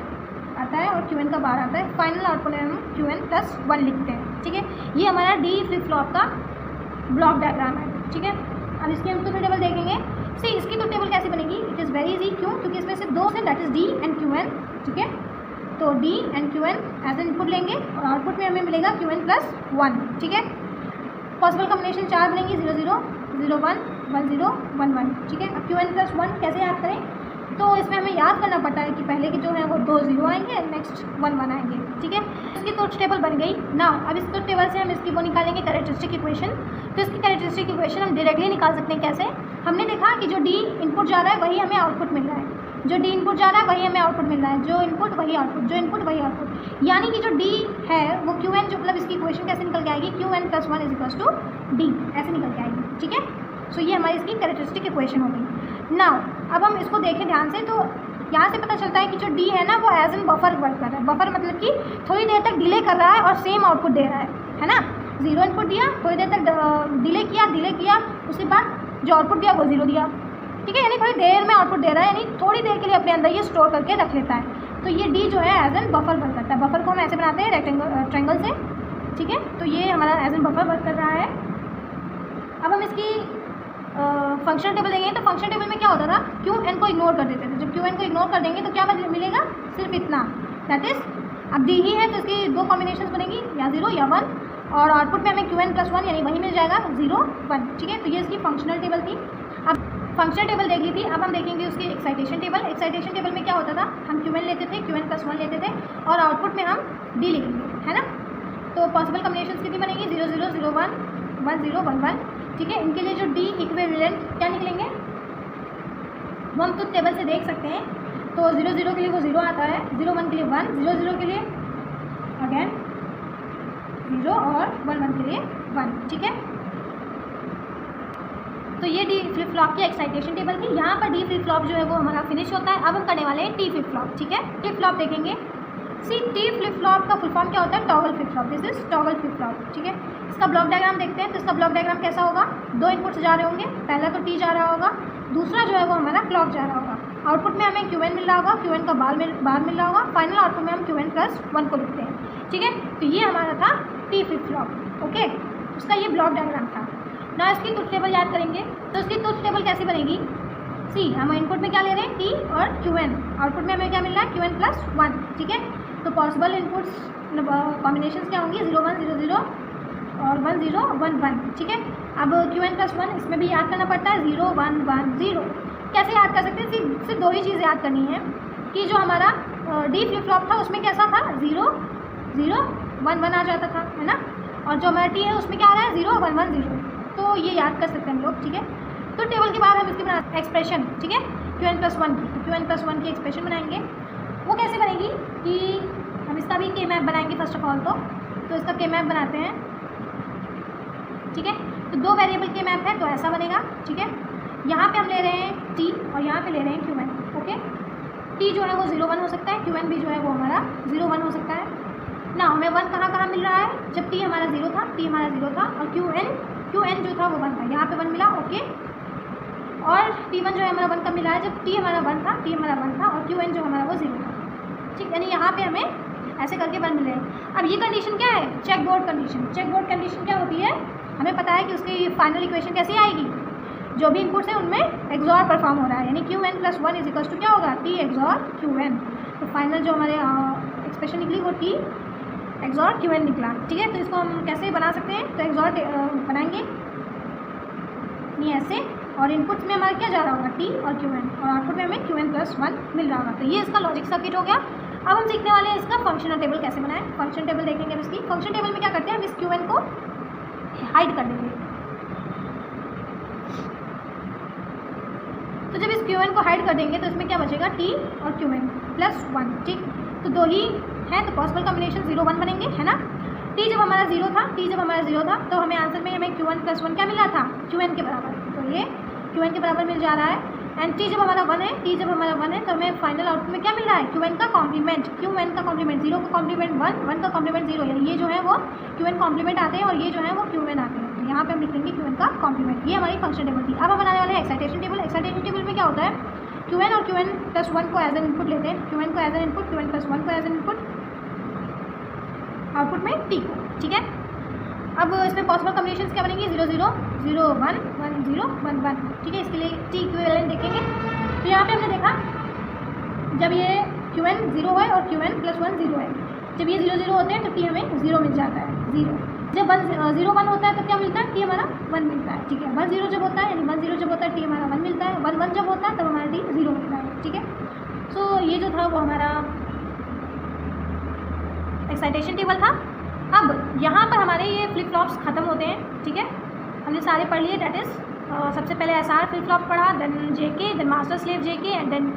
आता है और QN का बार आता है, फाइनल आउटपुट में हम QN+1 लिखते हैं, ठीक है। ये हमारा डी फ्लिप फ्लॉप का ब्लॉक डायग्राम है, ठीक है। अब इसकी हम ट्रुथ टेबल देखेंगे। सी इसकी ट्रुथ टेबल कैसे बनेगी, इट इज़ वेरी इजी। क्यों, क्योंकि इसमें से 2 है, that is D and QN, ठीक है। तो D and QN as an input लेंगे और आउटपुट में हमें मिलेगा QN+1, ठीक है। पॉसिबल कॉम्बिनेशन 4 बनेंगी, 0 0 0 1 1 0 1 1, ठीक है। अब QN+1 कैसे याद करें, तो इसमें हमें याद करना पड़ता है कि पहले के जो है वो 2 0 आएंगे, नेक्स्ट 1 1 आएंगे, ठीक है। इसकी ट्रुथ टेबल बन गई ना। अब इस ट्रुथ टेबल से हम इसकी वो निकालेंगे कैरेक्टरिस्टिक इक्वेशन। तो इसकी कैरेक्टरिस्टिक इक्वेशन हम डायरेक्टली निकाल सकते हैं। कैसे, हमने देखा कि जो D इनपुट जा रहा है वही हमें आउटपुट मिल रहा है, जो डी इनपुट जा रहा है वही हमें आउटपुट मिल रहा है, जो इनपुट वही आउटपुट, जो इनपुट वही आउटपुट, यानी कि जो डी है वो क्यू एन, जो मतलब इसकी इक्वेशन कैसे निकल के आएगी, Q N plus one is equals to D, ऐसे निकल के आएगी, ठीक है। सो ये हमारी इसकी कैरेक्टरिस्टिक इक्वेशन हो गई। नाउ अब हम इसको देखें ध्यान से, तो यहाँ से पता चलता है कि जो डी है ना वो एज एन बफर वर्क कर रहा है। बफर मतलब कि थोड़ी देर तक डिले कर रहा है और सेम आउटपुट दे रहा है ना। जीरो इनपुट दिया, थोड़ी देर तक डिले किया, उसके बाद जो आउटपुट दिया वो जीरो दिया, ठीक है, यानी थोड़ी देर में आउटपुट दे रहा है, यानी थोड़ी देर के लिए अपने अंदर ये स्टोर करके रख लेता है। तो ये डी जो है एज एन बफर वर्क करता है। बफर को हम ऐसे बनाते हैं ट्रायंगल से, ठीक है। तो ये हमारा एज एन बफर वर्क कर रहा है। अब हम इसकी फंक्शन टेबल देंगे, तो फंक्शन टेबल में क्या होता था, क्यू एन को इग्नोर कर देते थे। जब क्यू एन को इग्नोर कर देंगे तो क्या मिलेगा, सिर्फ इतना, दैट इज अब डी ही है तो इसकी दो कॉम्बिनेशन बनेगी, या जीरो या वन, और आउटपुट में हमें क्यू एन प्लस वन यानी वही मिल जाएगा, जीरो वन, ठीक है। तो ये इसकी फंक्शनल टेबल थी। अब फंक्शन टेबल देख ली थी, अब हम देखेंगे उसकी एक्साइटेशन टेबल। एक्साइटेशन टेबल में क्या होता था, हम क्यू एन लेते थे, क्यू एन प्लस वन लेते थे, और आउटपुट में हम डी लिखेंगे, है ना। तो पॉसिबल कॉम्बिनेशन कितनी बनेगी, 0 0 0 1 1 0 1 1, ठीक है। इनके लिए जो डी इक्विवेलेंट क्या निकलेंगे वो हम तो टेबल से देख सकते हैं। तो 0 0 के लिए वो 0 आता है, 0 1 के लिए 1, 0 0 के लिए अगेन 0 और 1 1 के लिए 1, ठीक है। तो ये डी फ्लिप फ्लॉप की एक्साइटेशन टेबल थी। यहाँ पर डी फ्लिप फ्लॉप जो है वो हमारा फिनिश होता है। अब हम करने वाले हैं टी फ्लिप फ्लॉप, ठीक है। फ्लिप फ्लॉप देखेंगे, सी टी फ्लिप फ्लॉप का फुल फॉर्म क्या होता है, toggle flip flop, this is toggle flip flop, ठीक है। इसका ब्लॉक डायग्राम देखते हैं। तो इसका ब्लॉक डायग्राम कैसा होगा, दो इनपुट्स जा रहे होंगे, पहला तो टी जा रहा होगा, दूसरा जो है वो हमारा क्लॉक जा रहा होगा। आउटपुट में हमें क्यू एन मिल रहा होगा, क्यू एन का बार मिल रहा होगा, फाइनल आउटपुट में हम क्यू एन प्लस वन को लिखते हैं, ठीक है। तो ये हमारा था टी फ्लिप फ्लॉप, ओके। उसका ये ब्लॉक डायग्राम था ना। इसकी ट्रुथ टेबल याद करेंगे, तो इसकी ट्रुथ टेबल कैसी बनेगी, सी हम इनपुट में क्या ले रहे हैं, टी और क्यू एन, आउटपुट में हमें क्या मिल रहा है, क्यू एन प्लस वन, ठीक है। तो पॉसिबल इनपुट्स कॉम्बिनेशन क्या होंगी, 0 1 0 0 और 1 0 1 1, ठीक है। अब क्यू एन प्लस वन इसमें भी याद करना पड़ता है, 0 1 1 0। कैसे याद कर सकते हैं, सिर्फ दो ही चीज़ें याद करनी है कि जो हमारा डी फ्लिप फ्लॉप था उसमें कैसा था, 0 0 1 1 आ जाता था, है ना। और जो हमारा टी है उसमें क्या आ रहा है, 0 1 1 0। तो ये याद कर सकते हैं हम लोग, ठीक है। तो टेबल के बाद हम इसकी बना एक्सप्रेशन, ठीक है, क्यू एन प्लस वन की। तो क्यू एन प्लस वन की एक्सप्रेशन बनाएंगे, वो कैसे बनेगी कि हम इसका भी के मैप बनाएंगे फर्स्ट ऑफ ऑल। तो इसका के मैप बनाते हैं, ठीक है। तो दो वेरिएबल के मैप है तो ऐसा बनेगा, ठीक है। यहाँ पे हम ले रहे हैं टी और यहाँ पे ले रहे हैं क्यू एन, ओके। टी जो है वो 0 1 हो सकता है, क्यू एन भी जो है वो हमारा 0 1 हो सकता है ना। हमें वन कहाँ मिल रहा है, जब टी हमारा 0 था, टी हमारा 0 था, और क्यू एन जो था वो 1 था, यहाँ पे 1 मिला, ओके। और T1 जो है हमारा 1 कब मिला है, जब T हमारा 1 था, T हमारा 1 था, और QN जो हमारा वो 0 था, ठीक। यानी यहाँ पे हमें ऐसे करके 1 मिल रहे हैं। अब ये कंडीशन क्या है, check board condition. Check board condition क्या होती है, हमें पता है कि उसकी फाइनल इक्वेशन कैसी आएगी, जो भी इनपुट्स है उनमें एक्सॉर परफॉर्म हो रहा है, यानी QN plus 1 is equals to क्या होगा, T एक्सॉर QN। तो फाइनल जो हमारे एक्सप्रेशन निकली वो T एक्सॉर QN निकला, ठीक है। तो इसको हम कैसे बना सकते हैं, तो एक्सॉर बनाएंगे नहीं ऐसे, और इनपुट्स में हमारा क्या जा रहा होगा, T और QN, और आउटपुट में हमें QN प्लस 1 मिल रहा होगा। तो ये इसका लॉजिक सर्किट हो गया। अब हम सीखने वाले हैं इसका फंक्शनल टेबल कैसे बनाएं। फंक्शन टेबल देखेंगे। अब इसकी फंक्शन टेबल में क्या करते हैं, हम इस QN को हाइड कर देंगे। तो जब इस QN को हाइड कर देंगे तो इसमें क्या बचेगा, T और QN प्लस 1, ठीक। तो दो ही हैं तो पॉसिबल कॉम्बिनेशन 0 1 बनेंगे, है ना। T जब हमारा 0 था, T जब हमारा 0 था तो हमें आंसर में हमें QN प्लस 1 क्या मिला था, QN के बराबर। तो ये QN के बराबर मिल जा रहा है। एंड T जब हमारा 1 है, T जब हमारा 1 है तो हमें फाइनल आउटपुट में क्या मिल रहा है, QN का कॉम्प्लीमेंट। QN का कॉम्प्लीमेंट 0 का कॉम्प्लीमेंट 1, 1 का कॉम्प्लीमेंट 0, यानी ये जो है वो QN कॉम्प्लीमेंट आते हैं और ये जो है वो QN आते हैं। तो यहाँ पे हम लिख लेंगे QN का कॉम्प्लीमेंट। ये हमारी फंक्शन टेबल थी। अब हम बनाने वाले हैं एक्साइटेशन टेबल। एक्साइटेशन टेबल में क्या होता है, QN और QN प्लस 1 को एज एन इनपुट लेते हैं, QN को as an input, QN plus 1 को एज एन इनपुट, आउटपुट में T को, ठीक है। अब इसमें पॉसिबल कॉम्बिनेशन क्या बनेंगी, 0 0 0 1 1 0 1 1, ठीक है। इसके लिए T इक्विवेलेंट देखेंगे। तो यहाँ पे हमने देखा जब ये QN 0 है और QN प्लस 1 0 है, जब ये 0 0 होते हैं तो T हमें 0 मिल जाता है, 0। जब 0 1 होता है तो क्या मिलता है, T हमारा 1 मिलता है, ठीक है। 1 0 जब होता है, यानी 1 0 जब होता है T हमारा 1 मिलता है, 1 1 जब होता है तब हमारा T 0 मिलता है, ठीक है। सो ये जो था वो हमारा एक्साइटेशन टेबल था। अब यहाँ पर हमारे ये फ्लिप फ्लॉप्स खत्म होते हैं, ठीक है। हमने सारे पढ़ लिए, डैट इज़ सबसे पहले SR फ्लिप फ्लॉप पढ़ा, then JK, then master slave JK, and then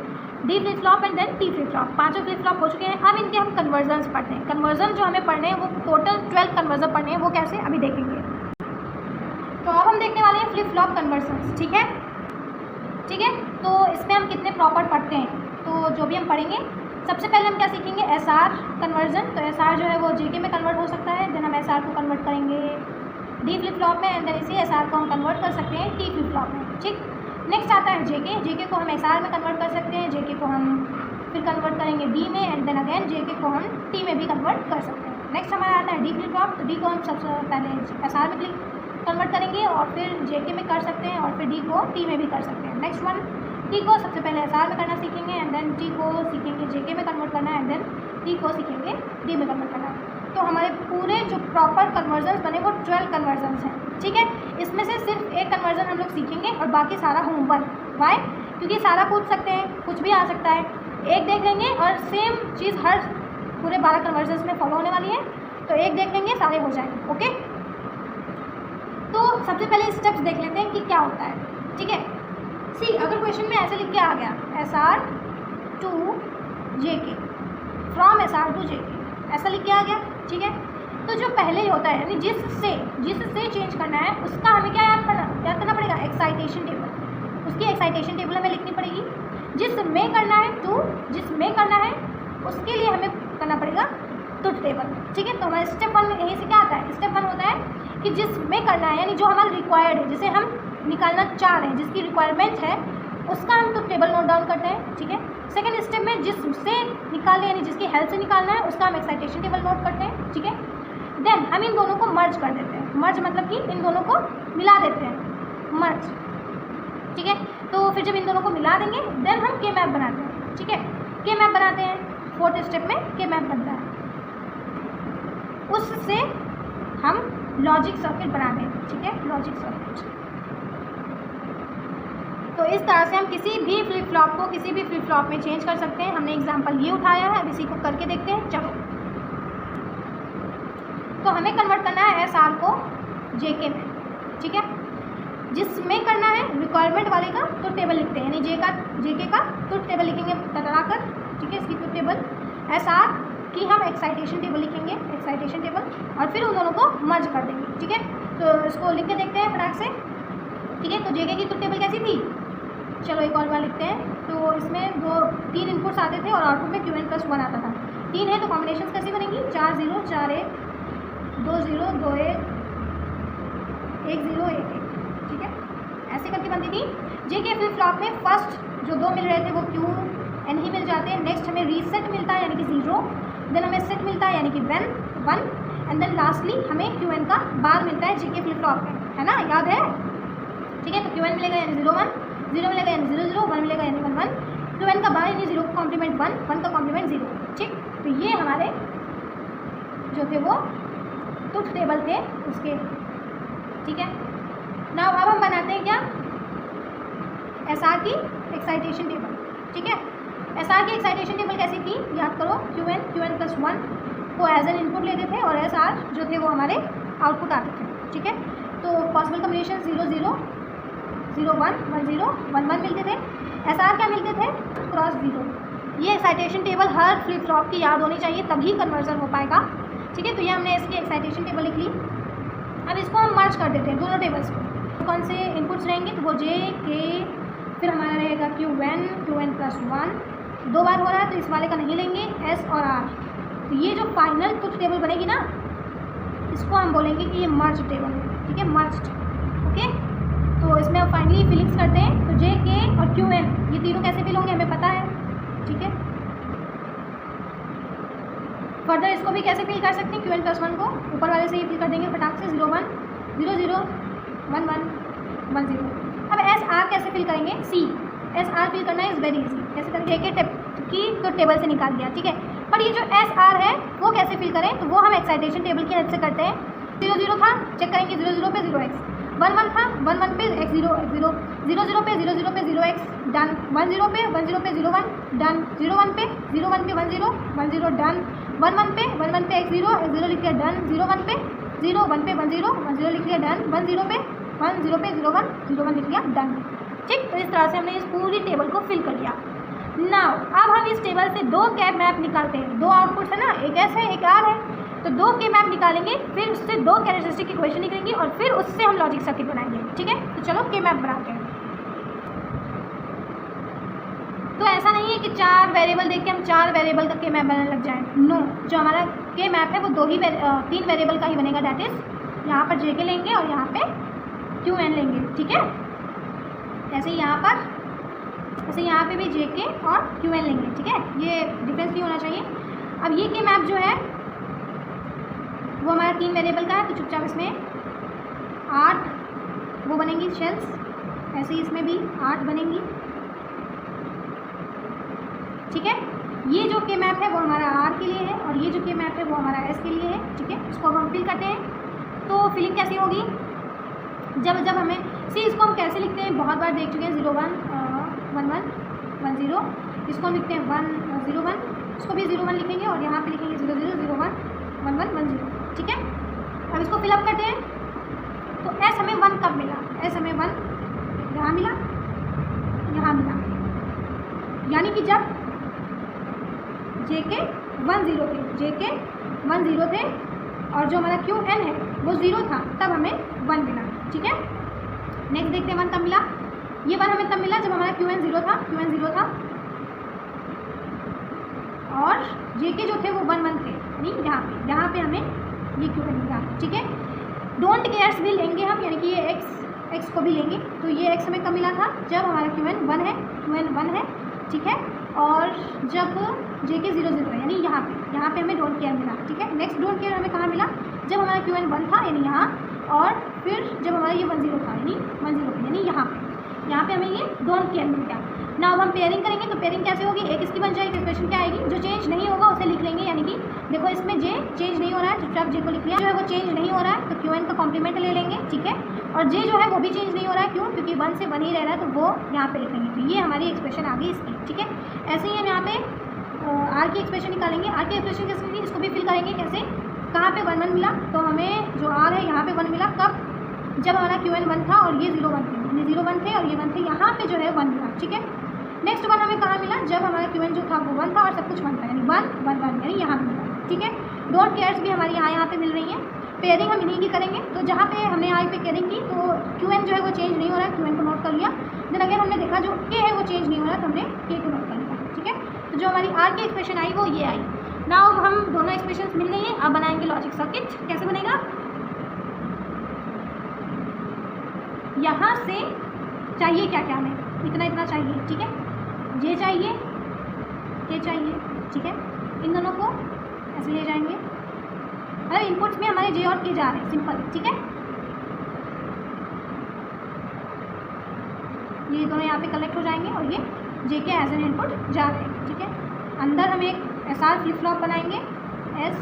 D flip flop and then T flip flop. पांचों फ्लिप फ्लॉप हो चुके हैं। अब इनके हम कन्वर्जन्स पढ़ते हैं। कन्वर्जन जो हमें पढ़ने हैं वो टोटल 12 कन्वर्जन पढ़ने हैं, वो कैसे अभी देखेंगे। तो अब हम देखने वाले हैं फ्लिप फ्लॉप कन्वर्जन्स, ठीक है। तो इसमें हम कितने प्रॉपर पढ़ते हैं, तो जो भी हम पढ़ेंगे सबसे पहले हम क्या सीखेंगे, SR कन्वर्जन। तो SR जो है वो JK में कन्वर्ट हो सकता है, देन हम SR को कन्वर्ट करेंगे डी फ्लिप फ्लॉप में, एंड देन इसी SR को हम कन्वर्ट कर सकते हैं टी फ्लिप फ्लॉप में, ठीक। नेक्स्ट आता है JK को हम SR में कन्वर्ट कर सकते हैं, JK को हम फिर कन्वर्ट करेंगे D में, एंड देन अगेन JK को हम T में भी कन्वर्ट कर सकते हैं। नेक्स्ट हमारा आता है डी फ्लिप फ्लॉप। तो D को हम सबसे पहले SR में कन्वर्ट करेंगे और फिर JK में कर सकते हैं और फिर D को T में भी कर सकते हैं। नेक्स्ट वन T को सबसे पहले SR में करना सीखेंगे, एंड देन T को सीखेंगे JK में कन्वर्ट करना है, एंड देन T को सीखेंगे D में कन्वर्ट करना है। तो हमारे पूरे जो प्रॉपर कन्वर्जन्स बने वो 12 कन्वर्जन्स हैं, ठीक है। इसमें से सिर्फ एक कन्वर्जन हम लोग सीखेंगे और बाकी सारा होमवर्क। वाई? क्योंकि सारा पूछ सकते हैं, कुछ भी आ सकता है। एक देख लेंगे और सेम चीज़ हर पूरे 12 कन्वर्जन्स में फॉलो होने वाली है, तो एक देख लेंगे सारे हो जाएंगे, ओके। तो सबसे पहले स्टेप्स देख लेते हैं कि क्या होता है, ठीक है। सी, अगर क्वेश्चन में ऐसे लिख के आ गया SR to JK, from SR to JK, ऐसा लिख के आ गया, ठीक है। तो जो पहले ही होता है यानी जिससे चेंज करना है उसका हमें क्या याद करना पड़ेगा, एक्साइटेशन टेबल। उसकी एक्साइटेशन टेबल हमें लिखनी पड़ेगी। जिसमें करना है जिसमें करना है उसके लिए हमें करना पड़ेगा ट्रुथ टेबल, ठीक है। तो हमारे स्टेप 1 में यहीं से क्या आता है, स्टेप 1 होता है कि जिसमें करना है यानी जो हमारा रिक्वायर्ड है, जिसे हम निकालना चाह रहे हैं, जिसकी रिक्वायरमेंट है उसका हम ट्रुथ टेबल नोट डाउन करते हैं, ठीक है। सेकंड स्टेप में जिससे निकालना यानी जिसकी हेल्प से निकालना है उसका हम एक्साइटेशन टेबल नोट करते हैं, ठीक है। देन हम इन दोनों को मर्ज कर देते हैं। मर्ज मतलब कि इन दोनों को मिला देते हैं, मर्ज, ठीक है। तो फिर जब इन दोनों को मिला देंगे देन हम के मैप बनाते हैं, ठीक है। के मैप बनाते हैं, फोर्थ स्टेप में के मैप बनता है, उससे हम लॉजिक सर्किट बनाते हैं, ठीक है, लॉजिक सर्किट। तो इस तरह से हम किसी भी फ्लिप फ्लॉप को किसी भी फ्लिप फ्लॉप में चेंज कर सकते हैं। हमने एग्जांपल ये उठाया है, अब इसी को करके देखते हैं। चलो, तो हमें कन्वर्ट करना है SR को JK में, ठीक है। जिसमें करना है रिक्वायरमेंट वाले का तो टेबल लिखते हैं, यानी JK का तो टेबल लिखेंगे तड़ाकर, ठीक है। इसकी तो टेबल SR की हम एक्साइटेशन टेबल लिखेंगे, एक्साइटेशन टेबल, और फिर उन दोनों को मर्ज कर देंगे, ठीक है। तो इसको लिख के देखते हैं फटाक से, ठीक है। तो JK की तो टेबल कैसी थी, चलो एक और बार लिखते हैं। तो इसमें 3 इनपुट्स आते थे और आउटपुट में Qn+1 आता था। 3 है तो कॉम्बिनेशन कैसी बनेगी, 4 0 4 1 2 0 2 1 1 0 1 1, ठीक है। ऐसे करके बनती थी। JK फ्लिप फ्लॉप में फर्स्ट जो 2 मिल रहे थे वो Qn ही मिल जाते हैं। नेक्स्ट हमें रीसेट मिलता है यानी कि 0, देन हमें सेट मिलता है यानी कि 1, एंड देन लास्टली हमें Qn का बार मिलता है JK फ्लिप फ्लॉप में, है ना, याद है, ठीक है। तो Qn मिलेगा यानी 0 1, 0 मिलेगा यानी 0 0, 1 मिलेगा यानी 1 1, Qn का बार यानी 0 का कॉम्प्लीमेंट 1, 1 का कॉम्प्लीमेंट 0, ठीक। तो ये हमारे जो थे वो ट्रुथ टेबल थे उसके, ठीक है। नाउ अब हम बनाते हैं क्या, SR की एक्साइटेशन टेबल, ठीक है। SR की एक्साइटेशन टेबल कैसी थी, याद करो, Qn+1 को एज एन इनपुट लेते थे और SR जो थे वो हमारे आउटपुट आते थे, ठीक है। तो पॉसिबल कम्बिनेशन 0 0 0 1 1 0 1 1 मिलते थे। SR क्या मिलते थे, क्रॉस 0। ये एक्साइटेशन टेबल हर फ्लिप फ्लॉप की याद होनी चाहिए, तभी कन्वर्जन हो पाएगा, ठीक है। तो ये हमने इसकी एक्साइटेशन टेबल लिख ली। अब इसको हम मर्ज कर देते हैं दोनों टेबल्स को। तो कौन से इनपुट्स रहेंगे, तो वो JK, फिर हमारा रहेगा Qn+1, 2 बार हो रहा है तो इस वाले का नहीं लेंगे, S और R। तो ये जो फाइनल ट्रुथ टेबल बनेगी ना, इसको हम बोलेंगे कि ये मर्ज टेबल है, ठीक है, मर्ज्ड, ओके। तो इसमें अब फाइनली फिलिंग्स करते हैं। तो JK और Qn ये तीनों कैसे फिल होंगे हमें पता है, ठीक है। फर्दर इसको भी कैसे फिल कर सकते हैं, Qn+1 को ऊपर वाले से ही फिल कर देंगे फटाक से, 0 1 0 0 1 1 1 0। अब SR कैसे फिल करेंगे, SR फिल करना इज़ वेरी इजी। कैसे करेंगे, JK की तो टेबल से निकाल दिया, ठीक है। पर ये जो SR है वो कैसे फिल करें, तो वो हम एक्साइटेशन टेबल की हेल्प से करते हैं। 0 0 था, चेक करेंगे 0 0 पे 0x, 1 1 था, 1 1 पे x 0 0, 0 0 पे 0 0 पे 0x, डन। 1 0 पे 1 0 पे 0 1, डन। 0 1 पे 0 1 पे 1 0 1 0, डन। 1 1 पे 1 1 पे x 0 लिख दिया, डन। 0 1 पे 0 1 पे 1 0 1 0 लिख दिया, डन। 1 0 पे 0 1 0 1 लिख दिया, डन, ठीक। तो इस तरह से हमने इस पूरी टेबल को फिल कर लिया। नाउ अब हम इस टेबल से दो के मैप निकालते हैं। दो आउटपुट है ना, एक एस है एक आर है, तो दो के मैप निकालेंगे, फिर उससे दो कैरेक्टरिस्टिक इक्वेशन निकलेंगी और फिर उससे हम लॉजिक सर्किट बनाएंगे। ठीक है, तो चलो के मैप बनाते हैं। तो ऐसा नहीं है कि 4 वेरिएबल देख के हम 4 वेरिएबल का के मैप बनाने लग जाएं। नो, जो हमारा के मैप है वो 3 वेरिएबल का ही बनेगा। डैट इज यहाँ पर जे के लेंगे और यहाँ पे क्यू एन लेंगे। ठीक है, ऐसे यहाँ पे भी जे के और क्यू एन लेंगे। ठीक है, ये डिफरेंस नहीं होना चाहिए। अब ये के मैप जो है वो हमारा 3 वेरिएबल का है, तो चुपचाप इसमें 8 वो बनेंगी शेल्स, ऐसे ही इसमें भी 8 बनेंगी। ठीक है, ये जो के मैप है वो हमारा आर के लिए है और ये जो के मैप है वो हमारा एस के लिए है। ठीक है, इसको अब हम फिल करते हैं। तो फिलिंग कैसी होगी, जब हमें इसको हम कैसे लिखते हैं, बहुत बार देख चुके हैं। 0 1 1 1 1 0, इसको हम लिखते हैं 1 0 1, इसको भी 0 1 लिखेंगे और यहाँ पे लिखेंगे 0 0 0 1 1 1 1 0। ठीक है, अब इसको फिलअप करते हैं। तो एस हमें 1 कब मिला, एस हमें 1 यहाँ मिला, यहाँ मिला, यानी कि जब जे के 1 0 थे, जे के 1 0 थे और जो हमारा क्यू एन है वो 0 था, तब हमें 1 मिला। ठीक है, नेक्स्ट देखते हैं 1 कब मिला। ये 1 हमें तब मिला जब हमारा क्यू एन 0 था, क्यू एन 0 था और जे के जो थे वो 1 1 थे, यानी यहाँ पे हमें ये क्यू एन मिला। ठीक है, डोंट केयर्स भी लेंगे हम, यानी कि ये एक्स को भी लेंगे। तो ये एक्स हमें कब मिला था, जब हमारा क्यू एन 1 है, क्यू एन 1 है। ठीक है, और जब जे के 0 0 है, यानी यहाँ पे हमें डोंट केयर मिला। ठीक है, नेक्स्ट डोंट केयर हमें कहाँ मिला, जब हमारा क्यू एन 1 था यानी यहाँ, और फिर जब हमारा ये 1 0 था यानी 1 0 यानी यहाँ पे हमें ये डोंट केयर मिल गया। ना अब हम पेयरिंग करेंगे, तो पेयरिंग कैसे होगी, एक इसकी बन जाएगी, इक्वेशन क्या आएगी, जो चेंज नहीं होगा उसे लिख लेंगे। यानी कि देखो इसमें जे चेंज नहीं हो रहा है, चुपचाप जे को लिख लिया, जो है वो चेंज नहीं हो रहा है, तो क्यू एन का कॉम्प्लीमेंट ले लेंगे। ठीक है, और जे जो है वो भी चेंज नहीं हो रहा है, क्यों, क्योंकि 1 से 1 ही रह रहा है, तो वो यहाँ पे लिखेंगे। तो ये हमारी एक्सप्रेशन आ गई इसकी। ठीक है, ऐसे ही हम यहाँ पे आर की एक्सप्रेशन निकालेंगे। आर की एक्सप्रेशन कैसे होगी, इसको भी फिल करेंगे। कैसे, कहाँ पे 1 1 मिला, तो हमें जो आर है यहाँ पे 1 मिला, कब, जब हमारा क्यू एन 1 था और ये 0 1 थे, यानी 0 1 थे और ये 1 थे, यहाँ पे जो है 1 मिला। ठीक है, नेक्स्ट 1 हमें कहाँ मिला, जब हमारा क्यू एन जो था वो 1 था और सब कुछ 1 था, यानी 1 1 1 यानी यहाँ मिला। ठीक है, डोंट केयर्स भी हमारी यहाँ पे मिल रही है। पेयरिंग हम इन्हीं की करेंगे, तो जहाँ पे हमने आई पे केयरिंग की, तो क्यू एन जो है वो चेंज नहीं हो रहा है, क्यू एन को नोट कर लिया। देन अगर हमने देखा जो के है वो चेंज नहीं हो रहा है, तो हमने के को नोट कर लिया। ठीक है, तो जो हमारी आर की एक्सप्रेशन आई वो ये आई। नाउ हम दोनों एक्सप्रेशन मिल गई हैं, अब बनाएंगे लॉजिक सर्किट। कैसे बनेगा, यहाँ से चाहिए क्या क्या हमें, इतना चाहिए। ठीक है, जे चाहिए, के चाहिए। ठीक है, इन दोनों को ऐसे ले जाएंगे, अरे इनपुट्स में हमारे जे और के जा रहे हैं, सिंपल। ठीक है, ये दोनों यहाँ पे कलेक्ट हो जाएंगे और ये जे के एज एन इनपुट जा रहे हैं। ठीक है, अंदर हम एक एस आर फ्लिप फ्लॉप बनाएंगे, S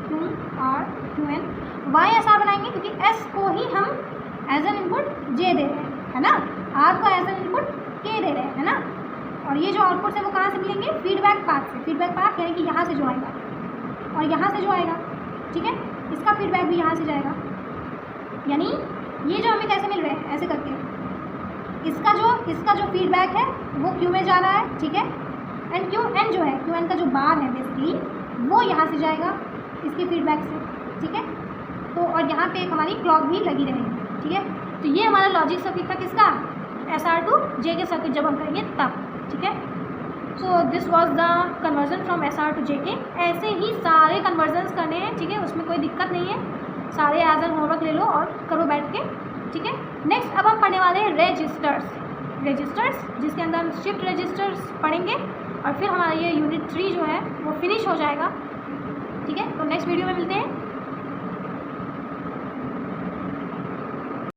Q R Q N. Why S R बनाएंगे क्योंकि एस को ही हम एज एन इनपुट जे दे रहे हैं, है ना, आर को एज एन इनपुट के दे रहे हैं, है ना। और ये जो आउटपुट है वो कहाँ से मिलेंगे, फीडबैक पाथ से। फीडबैक पाथ यानी कि यहाँ से जो आएगा और यहाँ से जो आएगा। ठीक है, इसका फीडबैक भी यहाँ से जाएगा, यानी ये जो हमें कैसे मिल रहे हैं, ऐसे करके इसका जो फीडबैक है वो क्यू में जा रहा है। ठीक है, एंड क्यू एन जो है, क्यू एन का जो बार है बेसिकली वो यहाँ से जाएगा इसके फीडबैक से। ठीक है, तो और यहाँ पे एक हमारी क्लॉक भी लगी रहेगी। ठीक है, तो ये हमारा लॉजिक सर्किट था किसका, SR टू जे के सर्किट जब हम करेंगे तब। ठीक है, so this was the conversion from SR to J K. ऐसे ही सारे कन्वर्जन्स करने हैं। ठीक है, उसमें कोई दिक्कत नहीं है, सारे एज एन होमवर्क ले लो और करो बैठ के। ठीक है, नेक्स्ट अब हम पढ़ने वाले हैं रजिस्टर्स, जिसके अंदर हम शिफ्ट रजिस्टर्स पढ़ेंगे और फिर हमारा ये यूनिट 3 जो है वो फिनिश हो जाएगा। ठीक है, तो नेक्स्ट वीडियो में मिलते हैं।